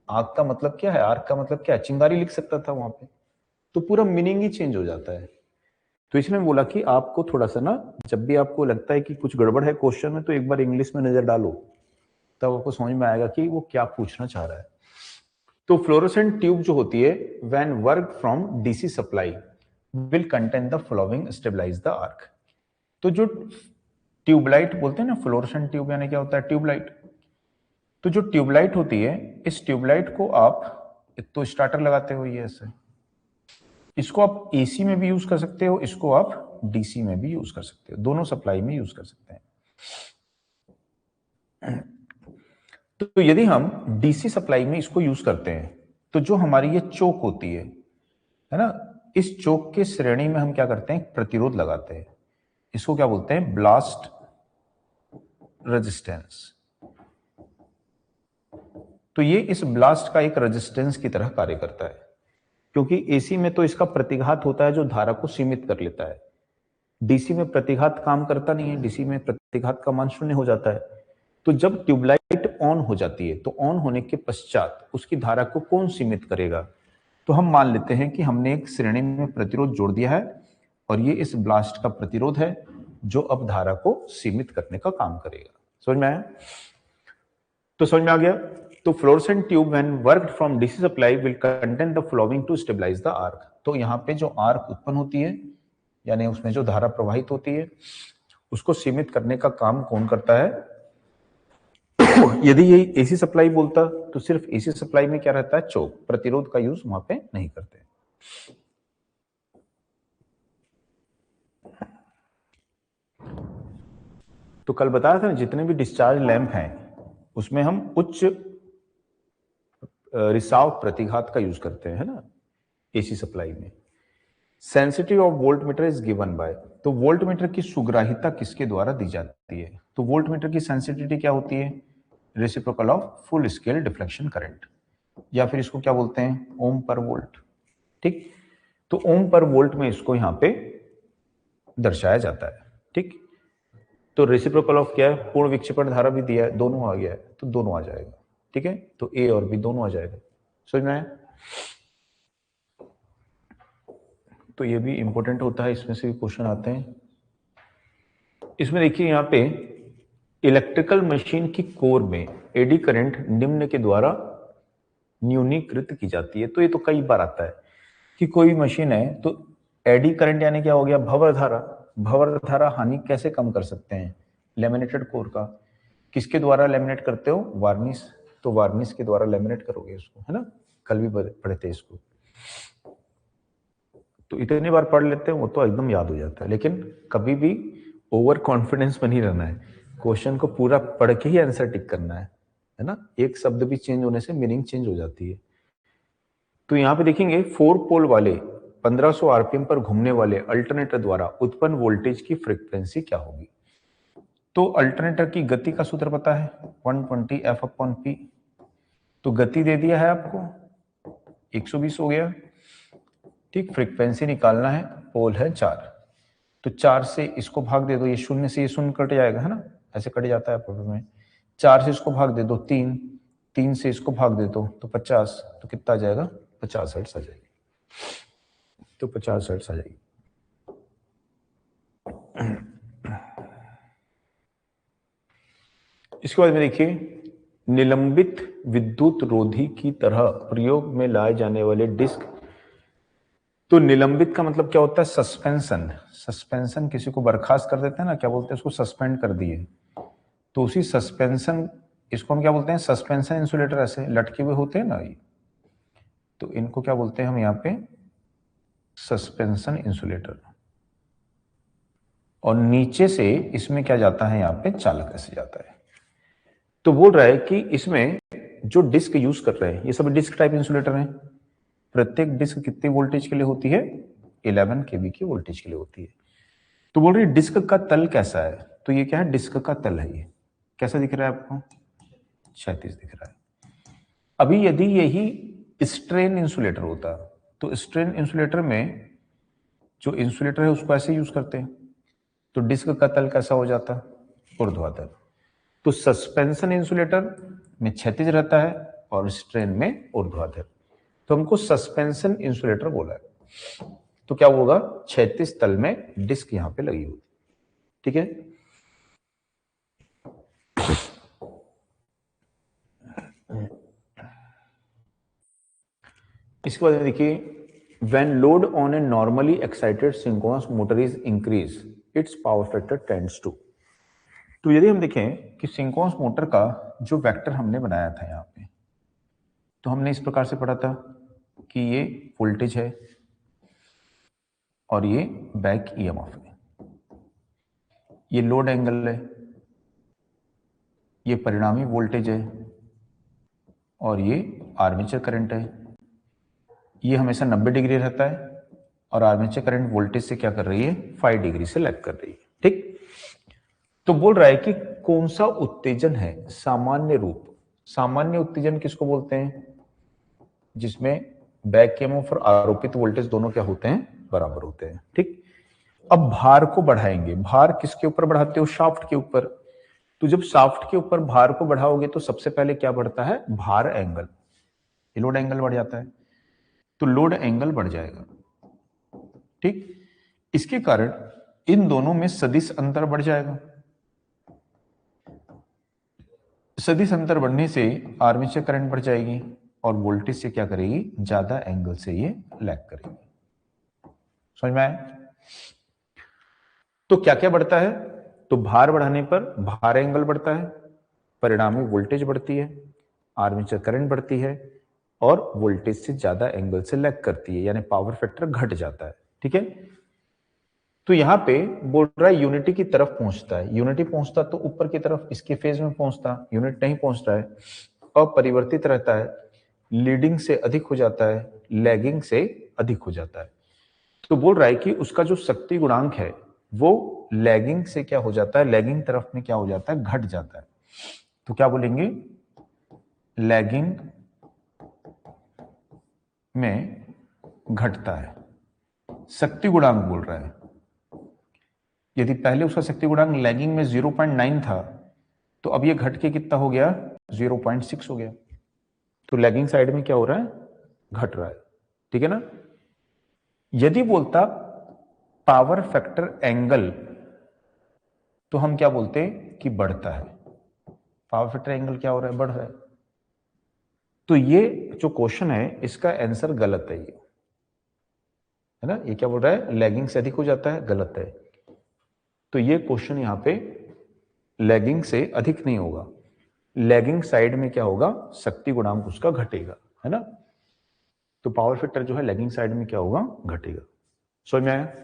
आग का मतलब क्या है, आर्क का मतलब क्या है, चिंगारी लिख सकता था वहां पे, तो पूरा मीनिंग ही चेंज हो जाता है। तो इसमें बोला कि आपको थोड़ा सा ना, जब भी आपको लगता है कि कुछ गड़बड़ है क्वेश्चन में, तो एक बार इंग्लिश में नजर डालो, तब आपको समझ में आएगा कि वो क्या पूछना चाह रहा है। तो फ्लोरोसेंट ट्यूब जो होती है, when work from DC supply will contain the following stabilize the arc. तो जो ट्यूबलाइट बोलते हैं ना, फ्लोरोसेंट ट्यूब यानी क्या होता है, ट्यूबलाइट। तो जो ट्यूबलाइट होती है, इस ट्यूबलाइट को आप एक तो स्टार्टर लगाते हो ये ऐसे, इसको आप एसी में भी यूज कर सकते हो, इसको आप डीसी में भी यूज कर सकते हो, दोनों सप्लाई में यूज कर सकते हैं। तो यदि हम डीसी सप्लाई में इसको यूज करते हैं तो जो हमारी ये चोक होती है ना, इस चोक के श्रेणी में हम क्या करते हैं, प्रतिरोध लगाते हैं। इसको क्या बोलते हैं, ब्लास्ट रेजिस्टेंस। तो ये इस ब्लास्ट का एक रेजिस्टेंस की तरह कार्य करता है, क्योंकि एसी में तो इसका प्रतिघात होता है जो धारा को सीमित कर लेता है, डीसी में प्रतिघात काम करता नहीं है, डीसी में प्रतिघात का मान 0 हो जाता है। तो जब ट्यूबलाइट ऑन हो जाती है तो ऑन होने के पश्चात उसकी धारा को कौन सीमित करेगा, तो हम मान लेते हैं कि हमने एक श्रेणी में प्रतिरोध जोड़ दिया है और ये इस ब्लास्ट का प्रतिरोध है जो अब धारा को सीमित करने का काम करेगा। समझ में आया? तो समझ में आ गया। तो fluorescent tube when worked from DC supply will contain the flowing to stabilize the arc. तो यहाँ पे जो आर्क उत्पन्न होती है यानी उसमें जो धारा प्रवाहित होती है उसको सीमित करने का काम कौन करता है? यदि ये एसी सप्लाई बोलता तो सिर्फ एसी सप्लाई में क्या रहता है, चोक, प्रतिरोध का यूज वहां पे नहीं करते। तो कल बताया था ना, जितने भी डिस्चार्ज लैंप हैं उसमें हम उच्च रिसाव प्रतिघात का यूज करते हैं, है ना, एसी सप्लाई में। Sensitive of voltmeter is given by, तो वोल्टमीटर की सुग्राहिता किसके द्वारा दी जाती है? तो वोल्टमीटर की सेंसिटिविटी क्या होती है? Reciprocal of full scale deflection current, या फिर इसको क्या बोलते हैं, ओम पर वोल्ट। ठीक, तो ओम पर वोल्ट में इसको यहां पे दर्शाया जाता है। ठीक, तो रेसिप्रोकल ऑफ क्या है, पूर्ण विक्षेपण धारा भी दिया है, दोनों आ गया है तो दोनों आ जाएगा। ठीक है, तो ए और बी दोनों आ जाएगा। समझ में आया? तो ये भी इंपॉर्टेंट होता है, इसमें से भी क्वेश्चन आते हैं। इसमें देखिए यहाँ पे इलेक्ट्रिकल मशीन की कोर में एडी करंट निम्न के द्वारा न्यूनीकृत की जाती है। तो ये तो कई बार आता है कि कोई मशीन है तो एडी करंट यानी क्या हो गया, भंवर धारा। भंवर धारा हानि कैसे कम कर सकते हैं? लेमिनेटेड कोर का। किसके द्वारा लेमिनेट करते हो? वार्निश। तो वार्निश के द्वारा लेमिनेट करोगे इसको, है ना, कल भी पढ़े थे इसको। तो इतनी बार पढ़ लेते हैं वो तो एकदम याद हो जाता है, लेकिन कभी भी ओवर कॉन्फिडेंस में नहीं रहना है, क्वेश्चन को पूरा पढ़ के ही आंसर टिक करना है ना। एक शब्द भी चेंज होने से मीनिंग चेंज हो जाती है। तो यहाँ पे देखेंगे 4 पोल वाले 1500 आरपीएम पर घूमने वाले अल्टरनेटर द्वारा उत्पन्न वोल्टेज की फ्रीक्वेंसी क्या होगी? तो अल्टरनेटर की गति का सूत्र पता है, 120 F/P। तो गति दे दिया है आपको, 120 हो गया। ठीक, फ्रीक्वेंसी निकालना है, पोल है 4, तो 4 से इसको भाग दे दो, ये 0 से ये 0 कट जाएगा, है ना, ऐसे कट जाता है प्रॉब्लम में। 4 से इसको भाग दे दो 3, 3 से इसको भाग दे दो तो 50, तो कितना आ जाएगा, 50 हर्ट्ज आ जाएगी। तो 50 हर्ट्ज आ जाएगी। इसके बाद में देखिए, निलंबित विद्युत रोधी की तरह प्रयोग में लाए जाने वाले डिस्क। तो निलंबित का मतलब क्या होता है, सस्पेंशन। सस्पेंशन किसी को बर्खास्त कर देते हैं ना, क्या बोलते हैं उसको, सस्पेंड कर दिए। तो उसी सस्पेंशन, इसको हम क्या बोलते हैं, सस्पेंशन इंसुलेटर। ऐसे लटके हुए होते हैं ना ये, तो इनको क्या बोलते हैं हम यहाँ पे, सस्पेंशन इंसुलेटर। और नीचे से इसमें क्या जाता है, यहाँ पे चालक ऐसे जाता है। तो बोल रहा है कि इसमें जो डिस्क यूज कर रहे हैं ये सब डिस्क टाइप इंसुलेटर हैं। प्रत्येक डिस्क कितनी वोल्टेज के लिए होती है, 11 kV की वोल्टेज के लिए होती है। तो बोल रही है डिस्क का तल कैसा है, तो ये क्या है, डिस्क का तल है। ये कैसा दिख रहा है आपको, क्षैतिज दिख रहा है। अभी यदि यही स्ट्रेन इंसुलेटर होता तो स्ट्रेन इंसुलेटर में जो इंसुलेटर है उसको ऐसे यूज करते हैं, तो डिस्क का तल कैसा हो जाता, ऊर्ध्वाधर। तो सस्पेंशन इंसुलेटर में क्षैतिज रहता है और स्ट्रेन में ऊर्ध्वाधर, तो हमको सस्पेंशन इंसुलेटर बोला है। तो क्या होगा, क्षैतिज तल में डिस्क यहां पे लगी होगी। ठीक है, इसके बाद देखिए, when load on a normally excited synchronous motor is increase its power factor tends to. तो यदि हम देखें कि सिंक्रोनस मोटर का जो वेक्टर हमने बनाया था यहाँ पे, तो हमने इस प्रकार से पढ़ा था कि ये वोल्टेज है और ये बैक ईएमएफ है, ये लोड एंगल है, ये परिणामी वोल्टेज है और ये आर्मेचर करंट है। ये हमेशा 90 डिग्री रहता है और आर्मेचर करंट वोल्टेज से क्या कर रही है, 5 डिग्री से लैग कर रही है। ठीक, तो बोल रहा है कि कौन सा उत्तेजन है सामान्य रूप। सामान्य उत्तेजन किसको बोलते हैं, जिसमें बैक ईएमएफ और आरोपित वोल्टेज दोनों क्या होते हैं, बराबर होते हैं। ठीक, अब भार को बढ़ाएंगे। भार किसके ऊपर बढ़ाते हो, शाफ्ट के ऊपर। तो जब शाफ्ट के ऊपर भार को बढ़ाओगे तो सबसे पहले क्या बढ़ता है, भार एंगल, लोड एंगल बढ़ जाता है, तो लोड एंगल बढ़ जाएगा। ठीक, इसके कारण इन दोनों में सदिश अंतर बढ़ जाएगा। सदिश अंतर बढ़ने से आर्मेचर करंट बढ़ जाएगी और वोल्टेज से क्या करेगी, ज्यादा एंगल से ये लैग करेगी। समझ में आया? तो क्या क्या बढ़ता है, तो भार बढ़ाने पर भार एंगल बढ़ता है, परिणामी वोल्टेज बढ़ती है, आर्मेचर करंट बढ़ती है और वोल्टेज से ज्यादा एंगल से लैग करती है, यानी पावर फैक्टर घट जाता है। ठीक है, तो यहां पे बोल रहा है यूनिटी की तरफ पहुंचता है। यूनिटी पहुंचता तो ऊपर की तरफ इसके फेज में पहुंचता, यूनिट नहीं पहुंच रहा है, अपरिवर्तित रहता है, लीडिंग से अधिक हो जाता है, लैगिंग से अधिक हो जाता है। तो बोल रहा है कि उसका जो शक्ति गुणांक है वो लैगिंग से क्या हो जाता है, लैगिंग तरफ में क्या हो जाता है, घट जाता है। तो क्या बोलेंगे, लैगिंग में घटता है। शक्ति गुणांक बोल रहा है, यदि पहले उसका शक्ति गुणांक लैगिंग में 0.9 था तो अब ये घट के कितना हो गया, 0.6 हो गया। तो लैगिंग साइड में क्या हो रहा है, घट रहा है। ठीक है ना। यदि बोलता पावर फैक्टर एंगल तो हम क्या बोलते कि बढ़ता है। पावर फैक्टर एंगल क्या हो रहा है, बढ़ रहा है। तो ये जो क्वेश्चन है इसका आंसर गलत है, ये है ना। ये क्या बोल रहा है, लैगिंग से अधिक हो जाता है, गलत है। तो ये क्वेश्चन यहां पे लैगिंग से अधिक नहीं होगा, लैगिंग साइड में क्या होगा, शक्ति गुणांक उसका घटेगा, है ना। तो पावर फैक्टर जो है लैगिंग साइड में क्या होगा, घटेगा। समझ में आया?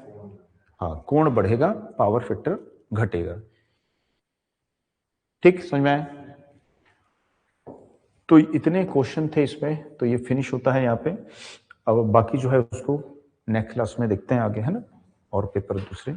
हाँ, कोण बढ़ेगा, पावर फैक्टर घटेगा। ठीक, समझ में आया? तो इतने क्वेश्चन थे इसमें, तो ये फिनिश होता है यहाँ पे। अब बाकी जो है उसको नेक्स्ट क्लास में देखते हैं आगे, है ना, और पेपर दूसरे।